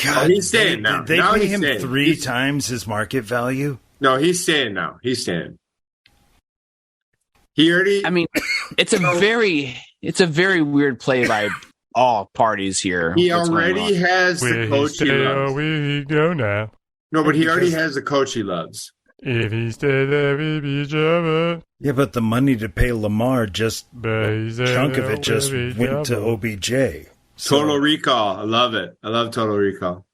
God, he's staying now. Did they Now pay he's him staying. 3 times his market value? No, he's staying now. He's staying. He already. I mean, it's a very weird play by all parties here. He What's going already on. has the coach he loves. we go now. No, but he already has the coach he loves. If he stay there, we be German. Yeah, but the money to pay Lamar just a chunk of it just went to OBJ. So- Total Recall. I love it. I love Total Recall.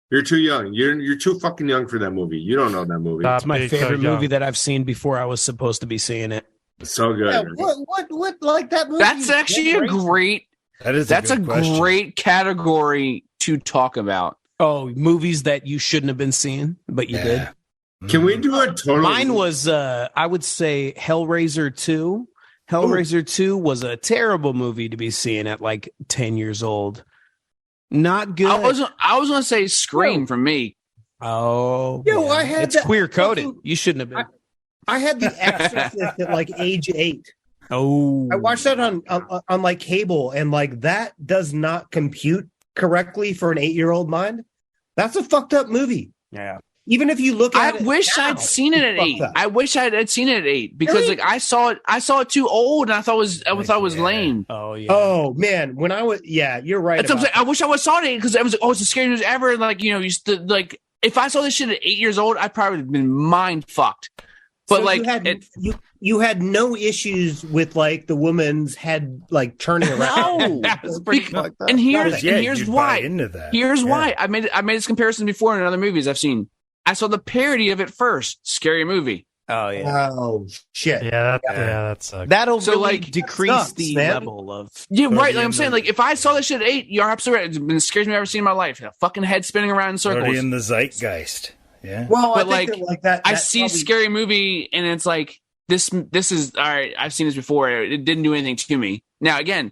You're too young. You're too fucking young for that movie. You don't know that movie. It's my favorite movie that I've seen before I was supposed to be seeing it. It's so good. Yeah, what like that movie? That's actually a great. That's a great category to talk about. Oh, movies that you shouldn't have been seeing, but you did. Can we do a total? Mine was, I would say, Hellraiser 2. Hellraiser 2 was a terrible movie to be seeing at like 10 years old. Not good. I was going to say Scream for me. Oh, Yo, I had it's that queer coded. fucking- You shouldn't have been. I had The Exorcist at like age 8. Oh, I watched that on like cable, and like that does not compute correctly for an 8-year-old mind. That's a fucked up movie. Yeah. Even if you look at I it, wish now, I'd seen it at it's 8. fucked up. I wish I had seen it at 8 because Really? like I saw it too old and I thought it was lame. Oh yeah. Oh man, when I was you're right. That's what I'm about saying. I wish I was saw it at 8 because I was it's the scariest news ever. And like like if I saw this shit at 8 years old, I'd probably have been mind fucked. But So like you had no issues with like the woman's head like turning around. no, That's pretty fucked up. and here's you'd why. buy into that. Here's Yeah. why I made this comparison before in other movies I've seen. I saw the parody of it first. Scary Movie. Oh yeah. Oh shit. Yeah, that sucks. That'll So, really like, decrease sucks, the man. level of. Yeah, Or right. the Like I'm end saying, of- like if I saw this shit at 8, you're absolutely right. It's been the scariest movie I've ever seen in my life. A fucking head spinning around in circles. Already in the zeitgeist. Yeah. Well, But, I think that, like that. I that see probably- Scary Movie and it's like this is all right. I've seen this before. It didn't do anything to me. Now again,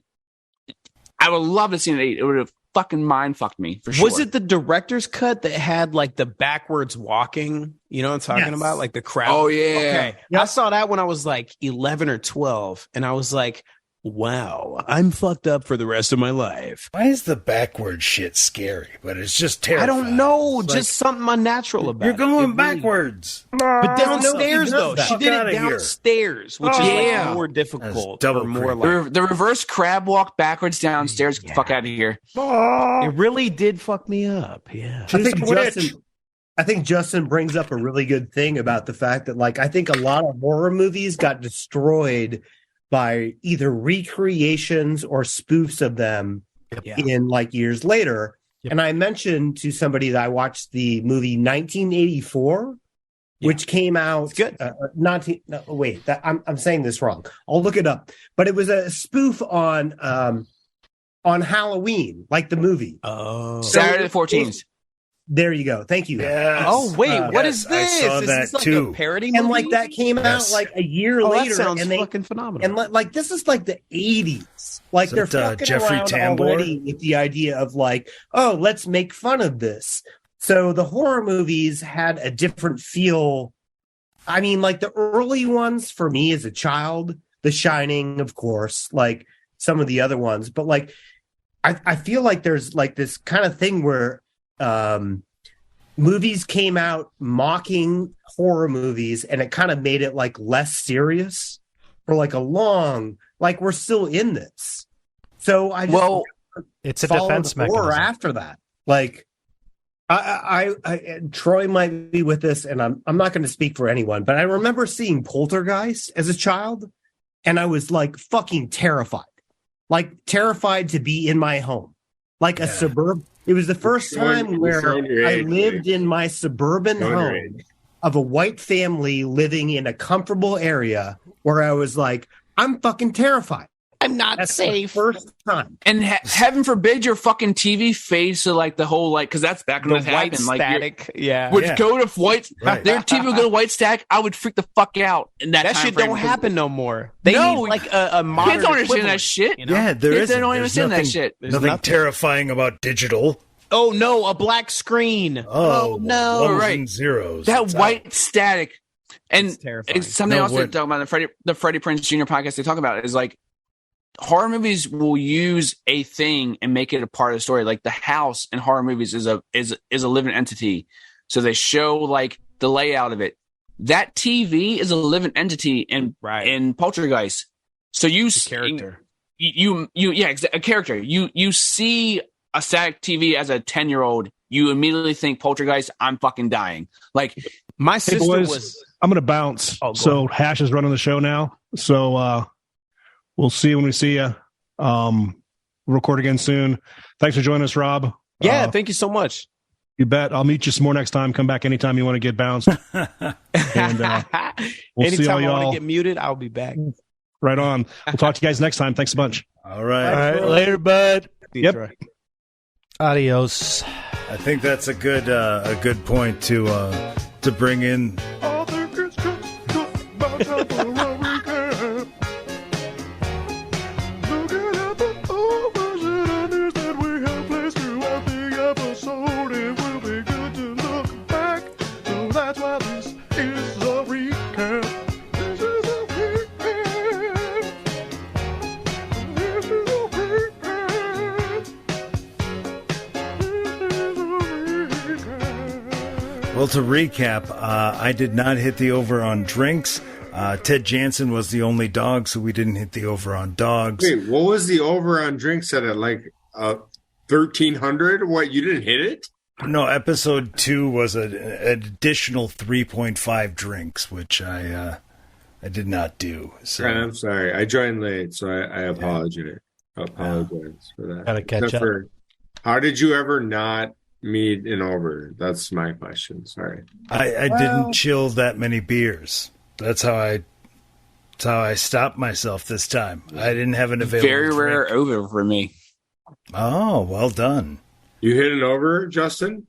I would love to see it at 8. It would have fucking mind fucked me for sure. Was it the director's cut that had like the backwards walking? You know what I'm talking Yes. about? Like the crowd. Oh yeah. Okay. I saw that when I was like 11 or 12, and I was like, wow, I'm fucked up for the rest of my life. Why is the backward shit scary? But it's just I terrifying. don't know. It's Just something unnatural about you're it. going It really- backwards. But downstairs, nobody though. does She that. did Fuck it outta here. downstairs, which is Yeah. like more difficult. double or more creepy. like. The reverse crab walk backwards downstairs. Get the fuck out of here. It really did fuck me up. Yeah. I think Justin brings up a really good thing about the fact that like I think a lot of horror movies got destroyed by either recreations or spoofs of them Yeah. in like years later. Yep. And I mentioned to somebody that I watched the movie 1984, which came out. It's good. I'm saying this wrong. I'll look it up. But it was a spoof on Halloween, like the movie. Oh. Saturday the 14th. There you go. Thank you. Yes. Oh wait, what yes, is I this? saw Is that this like too. a parody And movie? like that came Yes. out like a year Oh, later, that sounds and they fucking phenomenal. and like this is like the 80s. Like Is they're it, fucking Jeffrey around Tambor? already with the idea of like, oh, let's make fun of this. So the horror movies had a different feel. I mean, like the early ones for me as a child, The Shining, of course, like some of the other ones, but like I feel like there's like this kind of thing where movies came out mocking horror movies, and it kind of made it like less serious for like a long, like we're still in this. So I just It's a followed defense horror mechanism. after that. Like I Troy might be with this, and I'm not going to speak for anyone, but I remember seeing Poltergeist as a child, and I was like fucking terrified to be in my home, like a suburb. It was the first time where I lived in my suburban home of a white family living in a comfortable area where I was like, I'm fucking terrified. I'm not That's safe. the first time. And heaven forbid your fucking TV fades to like the whole like because that's back when The it white happened. Like static. Yeah. would go to white. Right. Their TV would go to white static. I would freak the fuck out. In that That time shit frame don't because happen no more. They No, need like a modern kids don't understand equivalent, that shit. you know? Yeah, there Kids is. don't understand that shit. There's Nothing nothing. terrifying about digital. Oh no, a black screen. Oh, no, ones right. and zeros. That It's white static. And It's terrifying. it's something No, else they what- talk about in the Freddie Prinze Jr. podcast. They talk about is like horror movies will use a thing and make it a part of the story. Like the house in horror movies is a living entity. So they show like the layout of it. That TV is a living entity in Poltergeist. So you character. A character. You see a static TV as a 10-year-old, you immediately think Poltergeist, I'm fucking dying. Like My Hey, sister boys, was. I'm going to bounce. Oh, go So ahead. Hash is running the show now. So we'll see you when we see you. Record again soon. Thanks for joining us, Rob. Yeah, thank you so much. You bet. I'll meet you some more next time. Come back anytime you want to get bounced. And we'll see all Anytime I want y'all. to get muted, I'll be back. Right on. We'll talk to you guys next time. Thanks a bunch. All right. All right, later, bud. Yep. Troy. Adios. I think that's a good point to bring in. Well, to recap, I did not hit the over on drinks. Ted Jansen was the only dog, so we didn't hit the over on dogs. Wait, what was the over on drinks at like 1,300? What, you didn't hit it? No, episode 2 was an additional 3.5 drinks, which I did not do. So I'm sorry. I joined late, so I apologize. I apologize for that. Gotta catch Except up. for, how did you ever not meet an over? That's my question. Sorry. I didn't chill that many beers. That's how I stopped myself this time. I didn't have an available very rare drink. over for me. Oh, well done. You hit an over, Justin?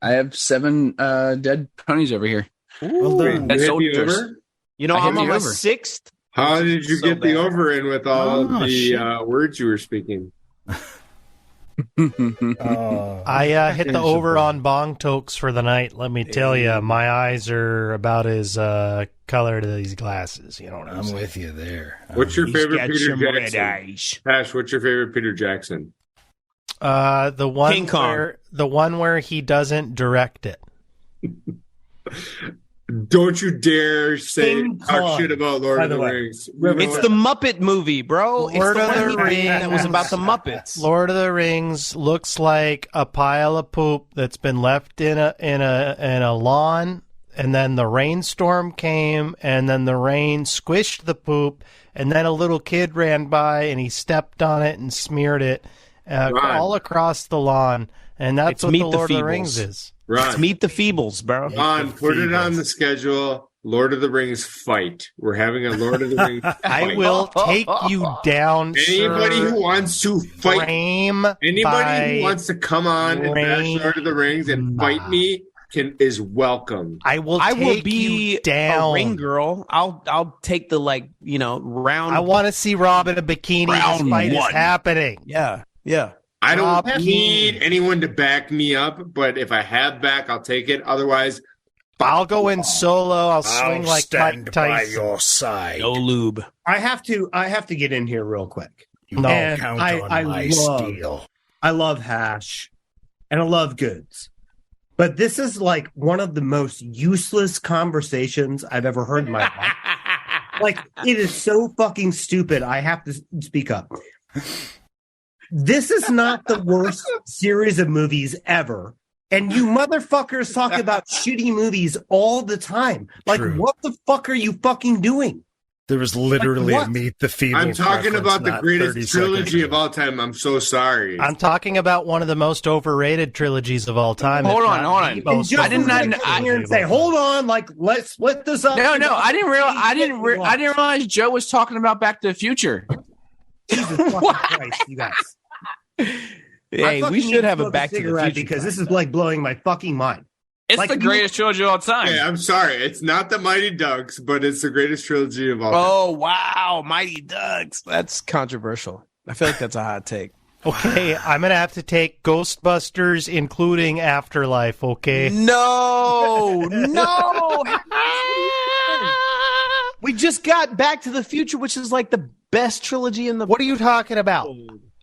I have 7 dead ponies over here. Well done. You That's hit the soldiers. over? You know, I hit I'm on the my over. 6th. How did you So get the bad. over in with all Oh, the shit. words you were speaking? Oh, I hit the over on bong tokes for the night. Let me tell you, my eyes are about as colored as these glasses. You know what I'm I'm saying? with you there. What's your He's favorite got Peter some red Jackson? eyes. Ash, what's your favorite Peter Jackson? The one King Kong. where he doesn't direct it. Don't you dare say King talk Kong, shit about Lord by of the the way. Rings. You know It's what? the Muppet movie, bro. It's Lord the of one the he made that was Rings. about the Muppets. Lord of the Rings looks like a pile of poop that's been left in a lawn, and then the rainstorm came, and then the rain squished the poop, and then a little kid ran by and he stepped on it and smeared it Right. all across the lawn, and that's It's what Meet the the Lord of the Feebles. Rings is. Ron, Meet the Feebles, bro. Ron, put it on the schedule. Lord of the Rings fight. We're having a Lord of the Rings fight. I will take you down, Anybody sir. who wants to fight, Frame anybody by who wants to come on and bash Lord of the Rings and fight me is welcome. I will I will take be you down. a ring girl. I'll take the round. I want to see Rob in a bikini. This Round fight is one. happening. Yeah. I don't Rob need anyone to back me up, but if I have back, I'll take it. Otherwise, I'll go in solo. I'll swing I'll like stand Mike by Tyson. your side. No lube. I have to get in here real quick. You No. can count on I my love- steel. I love hash and I love goods. But this is like one of the most useless conversations I've ever heard in my life. Like, it is so fucking stupid. I have to speak up. This is not the worst series of movies ever. And you motherfuckers talk about shitty movies all the time. Like, True. what the fuck are you fucking doing? There was literally Like a what? Meet the Feebles. I'm talking reference about the not 30 greatest seconds trilogy ago. of all time. I'm so sorry. I'm talking about one of the most overrated trilogies of all time. Hold if on, not hold the on. most And I did not- overrated come here and trilogy say, of all hold on, like, let's split this up. No, I didn't realize. I didn't realize Joe was talking about Back to the Future. Jesus fucking Christ, you guys. Hey, I fucking we need should to have a smoke Back to the cigarette Future because this is like blowing my fucking mind. It's Like, the greatest trilogy of all time. Hey, I'm sorry. It's not the Mighty Ducks, but it's the greatest trilogy of all time. Oh wow, Mighty Ducks. That's controversial. I feel like that's a hot take. Okay, I'm gonna have to take Ghostbusters, including Afterlife. Okay. No. We just got Back to the Future, which is like the best trilogy in the. What are you talking about?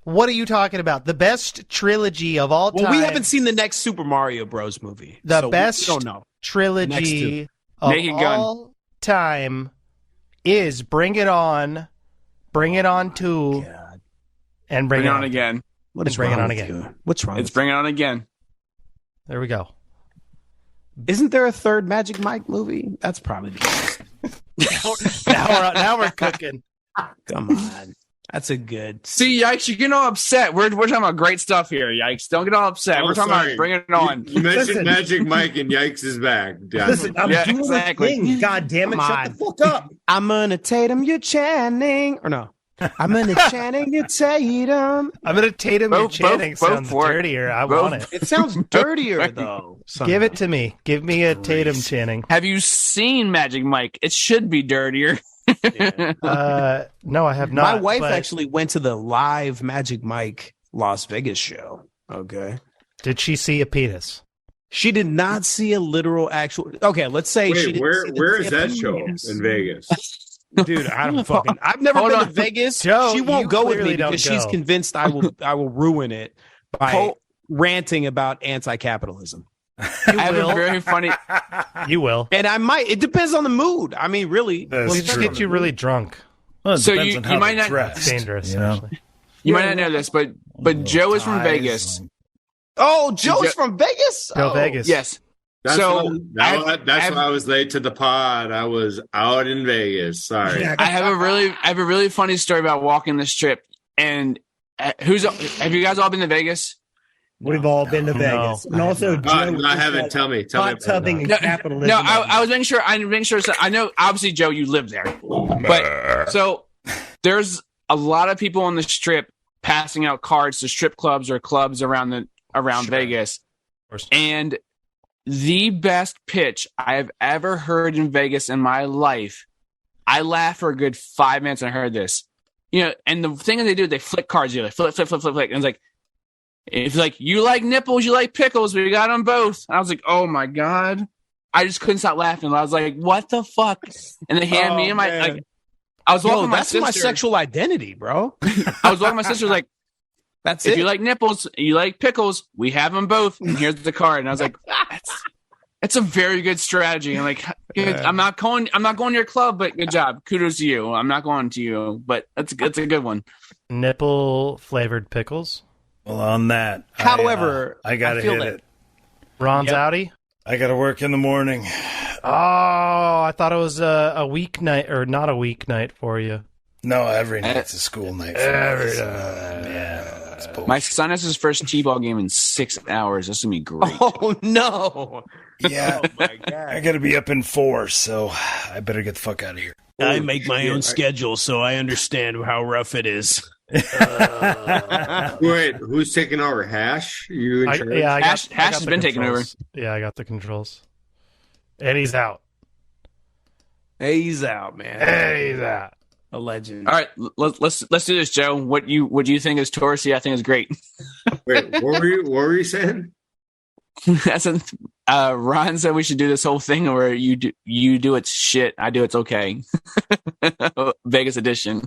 What are you talking about? The best trilogy of all time. Well, we haven't seen the next Super Mario Bros. Movie. The so best we don't know. trilogy of Naked Gun. all time is Bring It On, Bring It On 2, and Bring It On again. What is Bring It wrong On with Again. you? What's wrong? It's Bring It On Again. There we go. Isn't there a third Magic Mike movie? That's probably the case. now we're cooking. Come on. That's a good. See, Yikes, you're getting all upset. We're talking about great stuff here, Yikes. Don't get all upset. Oh, We're talking sorry. about Bring It On. You mentioned Listen. Magic Mike and Yikes is back. Yeah. Listen, I'm Yeah, doing exactly. a thing. God damn it! Come Shut on. the fuck up. I'm gonna Tatum, you Channing, or no? I'm gonna Channing, you Tatum. I'm gonna Tatum Vote- and Channing vote sounds for it. dirtier. I Vote- want it. It sounds dirtier though. Give it to me. Give me a Tatum Channing. Have you seen Magic Mike? It should be dirtier. No, I have not. My wife but actually went to the live Magic Mike Las Vegas show. Okay. Did she see a penis? She did not see a literal actual. Okay, let's say she Wait, didn't see the where is tip that of show penis. in Vegas? Dude, I don't fucking. I've never Hold been on. to Vegas. Joe, she won't you go with clearly me don't because she's go. convinced I will ruin it by Hold- ranting about anti-capitalism. I have a very funny. You will. And I might. It depends on the mood. I mean, really. That's We'll just true. get you really drunk. Well, it So depends you- on you how might they're not- dressed, It's dangerous, you know? actually. You might not know this, but Joe is from Ties, Vegas. like- Oh, Joe's Jo- from Vegas. Go Oh. Vegas. Yes. That's So, why, that's I've- why I was late to the pod. I was out in Vegas. Sorry. I have a really funny story about walking the strip. And have you guys all been to Vegas? We've all been to No, Vegas, and I have also not. Joe. No, I haven't. Tell me. Hot tubbing and No, capitalism. No, I was making sure. I know. Obviously, Joe, you live there, but so there's a lot of people on the strip passing out cards to strip clubs or clubs around Vegas, and the best pitch I have ever heard in Vegas in my life. I laughed for a good 5 minutes and I heard this. You know, and the thing that they do, they flick cards. You like flip, and it's like. It's like, you like nipples, you like pickles, we got them both. And I was like, oh my God. I just couldn't stop laughing. I was like, what the fuck? And they handed me and my, man. like, I was walking Yo, with my that's sister. my sexual identity, bro. I was walking with my sister, was like, That's if it. you like nipples, you like pickles, we have them both. And here's the card. And I was like, that's a very good strategy. I'm like, good. I'm not going to your club, but good job. Kudos to you. I'm not going to you, but that's a good one. Nipple flavored pickles. Well, on that. However, I got to I feel hit that- it. Ron's Yep. outie. I got to work in the morning. Oh, I thought it was a weeknight or not a weeknight for you. No, every night's a school night. For Every us. night. Yeah. It's bullshit. My son has his first T-ball game in 6 hours. This is going to be great. Oh no! Yeah. Oh my God! I got to be up in 4, so I better get the fuck out of here. I make my own schedule, so I understand how rough it is. Wait, who's taking over? Hash? You in charge? I got, Hash I got has the been taken controls. Yeah, I got the controls. And he's out. He's out, man. Hey, he's out. A legend. All right, let's do this, Joe. What do you think is touristy? I think is great. Wait, what were you saying? That's Ron said we should do this whole thing where you do it's shit, I do it's okay. Vegas edition.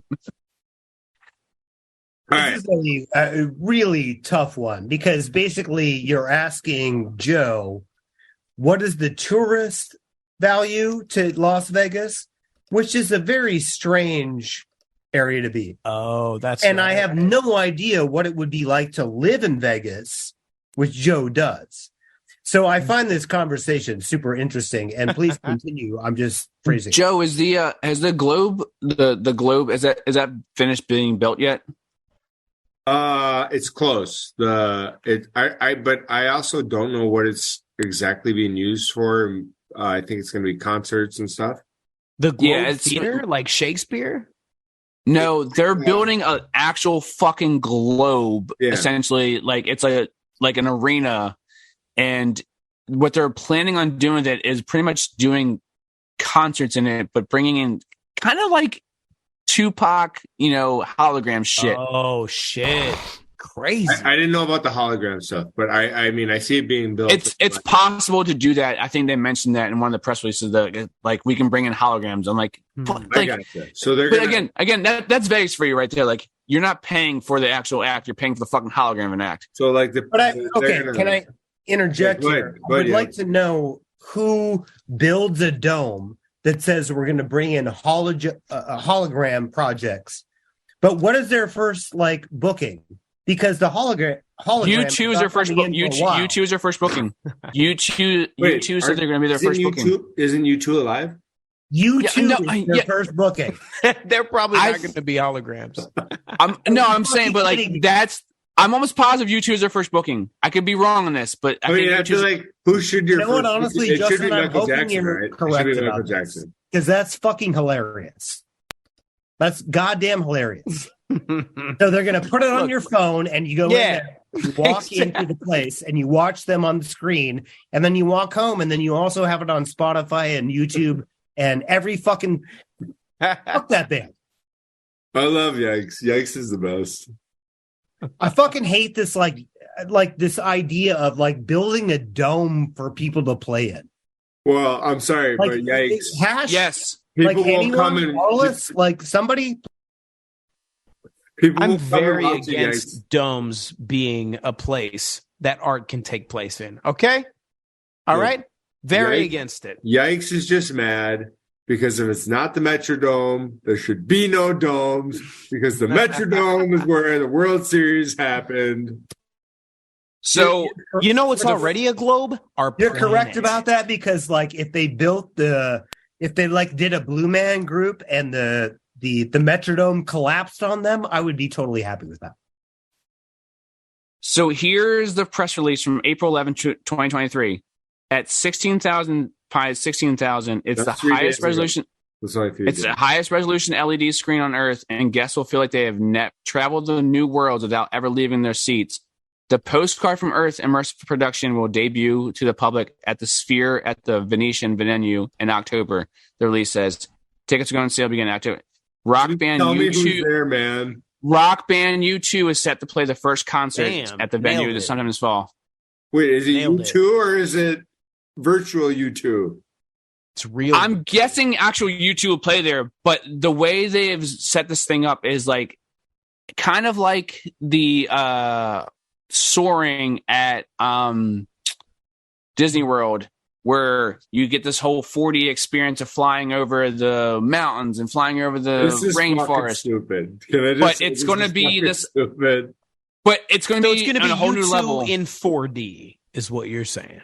All right. This is a really tough one because basically you're asking Joe, what is the tourist value to Las Vegas, which is a very strange area to be. Oh, that's And right. I have no idea what it would be like to live in Vegas, which Joe does. So I find this conversation super interesting. And please continue. I'm just phrasing. Joe, is has the globe the globe is that finished being built yet? It's close. But I also don't know what it's exactly being used for. I think it's going to be concerts and stuff. The Globe Yeah, it's- Theater, like Shakespeare. No, they're building an actual fucking globe. Yeah. Essentially, like it's like an arena, and what they're planning on doing with it is pretty much doing concerts in it, but bringing in kind of like Tupac, hologram shit. Oh shit! crazy. I didn't know about the hologram stuff, but I mean, I see it being built. It's possible to do that. I think they mentioned that in one of the press releases that like we can bring in holograms. I'm like, I got you. So they're but gonna, again, that's Vegas for you right there. Like you're not paying for the actual act; you're paying for the fucking hologram of an act. so like Can I interject Go ahead. here? Go I ahead, would yeah. like to know who builds a dome that says we're going to bring in hologram projects. But what is their first like booking? Because the hologram You choose their first book. You choose their first booking. You choose that they're going to be their first booking. Isn't U2 alive? YouTube is their first booking. They're probably not going to be holograms. I'm saying, but like I'm almost positive U2 is their first booking. I could be wrong on this, but I mean, I feel like who should your You know what, first- honestly, it should Justin, be I'm Michael hoping Jackson, you're right? correct It should be about Michael this. Jackson. Because that's fucking hilarious. That's goddamn hilarious. So they're going to put it on your phone and you go in there, you walk into the place and you watch them on the screen and then you walk home and then you also have it on Spotify and YouTube and every fucking fuck that band. I love Yikes. Yikes is the best. I fucking hate this like this idea of like building a dome for people to play in. Well, I'm sorry, Like, but Yikes. yes. People like won't come anyone, and Wallace, like somebody. people I'm won't come and very watch Yikes. against domes being a place that art can take place in. Okay? All Yeah. right? Very Yikes. against it. Yikes is just mad because if it's not the Metrodome, there should be no domes because the Metrodome is where the World Series happened. So You know what's already a globe? Our You're planet. correct about that because like if they like did a Blue Man Group and the Metrodome collapsed on them, I would be totally happy with that. So here's the press release from April 11, 2023. At 16,000 pi 16,000, it's That's the 3 highest days ago. resolution. It's only 3 It's days. the highest resolution LED screen on Earth, and guests will feel like they have traveled to new worlds without ever leaving their seats. The Postcard from Earth immersive production will debut to the public at the Sphere at the Venetian venue in October. The release says tickets are going on sale beginning in October. Rock band Tell me who's U2. there, man. Rock band U2 is set to play the first concert Damn, at the venue nailed it. sometime this fall. Wait, is it Nailed U2 or is it virtual U2? It's real. I'm guessing actual U2 will play there, but the way they have set this thing up is like kind of like the soaring at Disney World, where you get this whole 4D experience of flying over the mountains and flying over the This is fucking rainforest. stupid. Can I just But say it's this going to is be fucking this. stupid. But it's going to So be it's going to on be a whole new U2 level. in 4D, is what you're saying.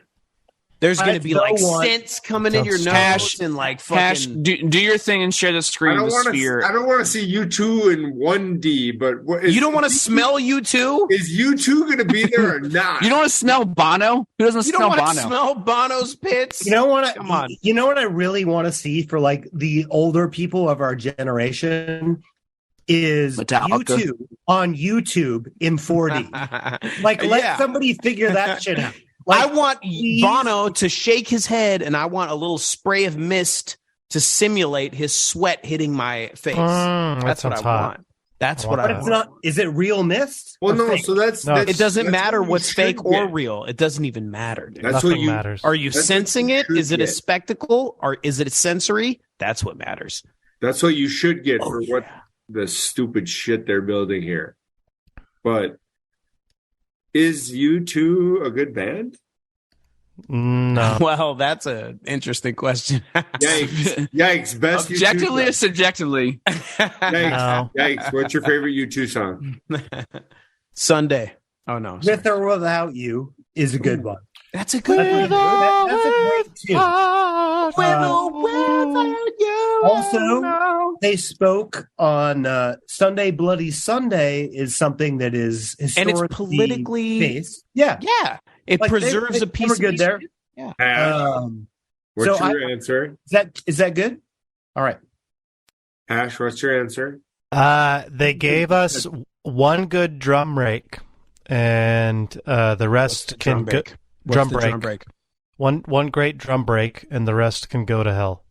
There's I going to be don't like want- scents coming in your nose Hash- and like Hash, fucking. do your thing and share the I screen don't of the want sphere. to. I don't want to see U2 in 1D, but what is, You don't want to smell U2? Is U2 going to be there or not? You don't want to smell Bono? Who doesn't You don't smell want to Bono? smell Bono's pits? You know what? Come on. You know what I really want to see for like the older people of our generation is Metallica. U2 on YouTube in 4D. Like, let Yeah. somebody figure that shit out. Like, I want please- Bono to shake his head, and I want a little spray of mist to simulate his sweat hitting my face. that That's what I sounds hot. want. That's I what want I But it's want. not. Is it real mist? Well, or no. fake? So that's, No. that's It doesn't that's matter what you what's should fake or get. real. It doesn't even matter. Dude. That's Nothing what you. matters. Are you That's what sensing you it? should Is it a get. spectacle or is it a sensory? That's what matters. That's what you should get for yeah. what the stupid shit they're building here. But is U2 a good band? No. Well, that's an interesting question. Yikes! Yikes! Best Objectively or U2 song. subjectively? Yikes! No. Yikes! What's your favorite U2 song? Sunday. Oh no. sorry. With or without you is a good one. That's a good That's one. that's a great tune. Also, they spoke on Sunday Bloody Sunday is something that is And it's historically politically- based. Yeah. Yeah. It Like, preserves they a piece were of good there. history. Hash. What's so your answer? Is that good? All right. Hash. What's your answer? They gave us one good drum break, and the rest can go. What's Drum the break. drum break? One great drum break, and the rest can go to hell.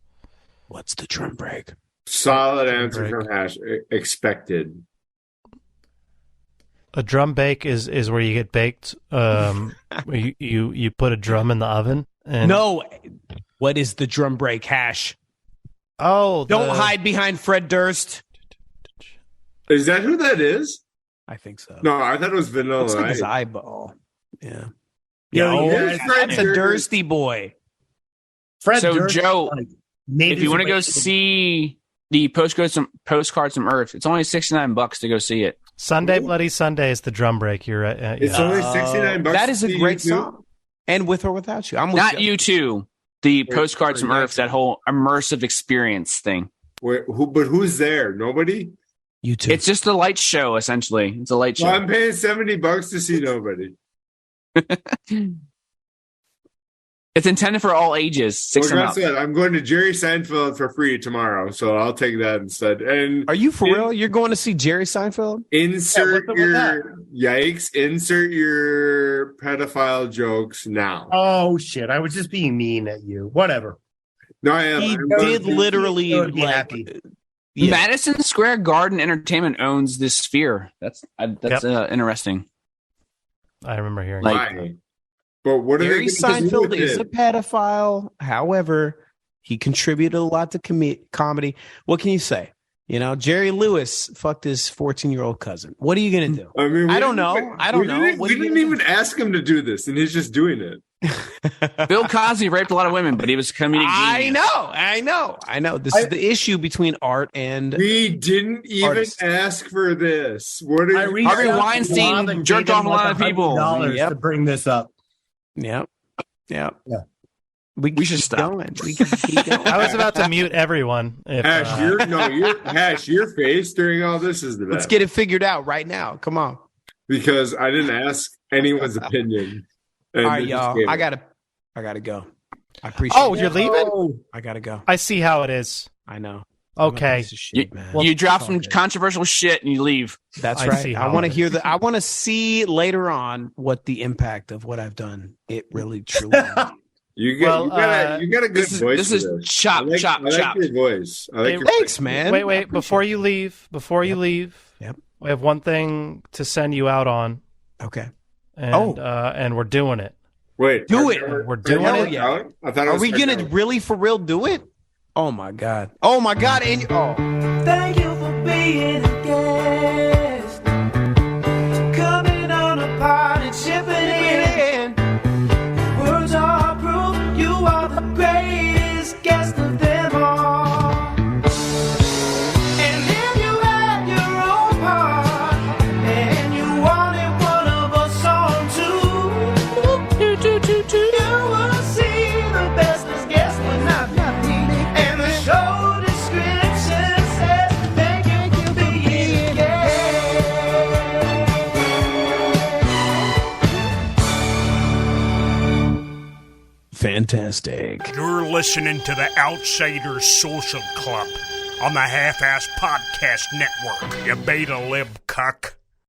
What's the drum break? Solid answer Break. from Hash. Expected. A drum bake is where you get baked. You put a drum in the oven. And No. What is the drum break, Hash? Oh, Don't hide behind Fred Durst. Is that who that is? I think so. No, I thought it was Vanilla Looks like his Ice. eyeball. Yeah. Yo, Yeah, yeah, that's a Dursty boy. Fred So, Durst, Joe, made if his you want to way go see the Postcards from Earth, it's only $69 to go see it. Sunday Bloody Sunday is the drum break. You're right. It's only $69. That is to a see great U2? song. And With or Without You. I'm with Not you. U2, the Postcards from sorry, Earth, that whole immersive experience thing. Wait, but who's there? Nobody? You too. It's just a light show, essentially. It's a light show. Well, I'm paying $70 to see nobody. It's intended for all ages, 6 Like and I up. said, I'm going to Jerry Seinfeld for free tomorrow, so I'll take that instead. And Are you for real? You're going to see Jerry Seinfeld? insert what's up with your yikes, insert your pedophile jokes now. Oh shit! I was just being mean at you. Whatever. No, I am. He I'm going did to- literally I would be like, happy. yeah. Madison Square Garden Entertainment owns this sphere. That's interesting. I remember hearing. Like- Why? But what are Jerry they gonna do Seinfeld with is it? a pedophile. However, he contributed a lot to comedy. What can you say? You know, Jerry Lewis fucked his 14-year-old cousin. What are you going to do? I mean, we I don't didn't know. even- I don't we know. didn't- What We are you didn't gonna even ask him to do this, and he's just doing it. Bill Cosby raped a lot of women, but he was a comedic genius. I know. This is the issue between art and We didn't even Artist. ask for this. What are I you? reached Harvey out to Weinstein Rob and jerked gave him off a lot of like people. $100 Yep. to bring this up. yeah. Yeah. We should keep stop. going. We can keep going. I was about to mute everyone. If, Hash, your face during all this is the best. Let's get it figured out right now. Come on. Because I didn't ask anyone's opinion. And All right, they just y'all. gave I it. gotta go. I appreciate Oh, it. you're leaving? I gotta go. I see how it is. I know. I'm a Okay. piece of shit, man. Well, You drop it's some all good. controversial shit and you leave. That's I right. see I how want to it hear is. I want to see later on what the impact of what I've done. It really truly. You got a good This is voice. this for is this. chop, I like, chop, I like chop. your voice. I like Hey, your Thanks, voice. man. Wait, I appreciate before it. you leave, Yep. we have one thing to send you out on, Okay. and we're doing it. Wait, Do it. We're doing it. Yeah. I thought it Are was we gonna Seinfeld. really for real do it? Oh my god. Oh my god. And Thank you for being a guest. Coming on a pod and shipping in. Words are proof you are the greatest guest of them all. And if you had your own part and you wanted one of us on too, you will see the bestest guest when not nothing. And the show description says thank you for being a guest. fantastic. You're listening to the Outsiders Social Club on the Half-Ass Podcast Network, you beta lib cuck.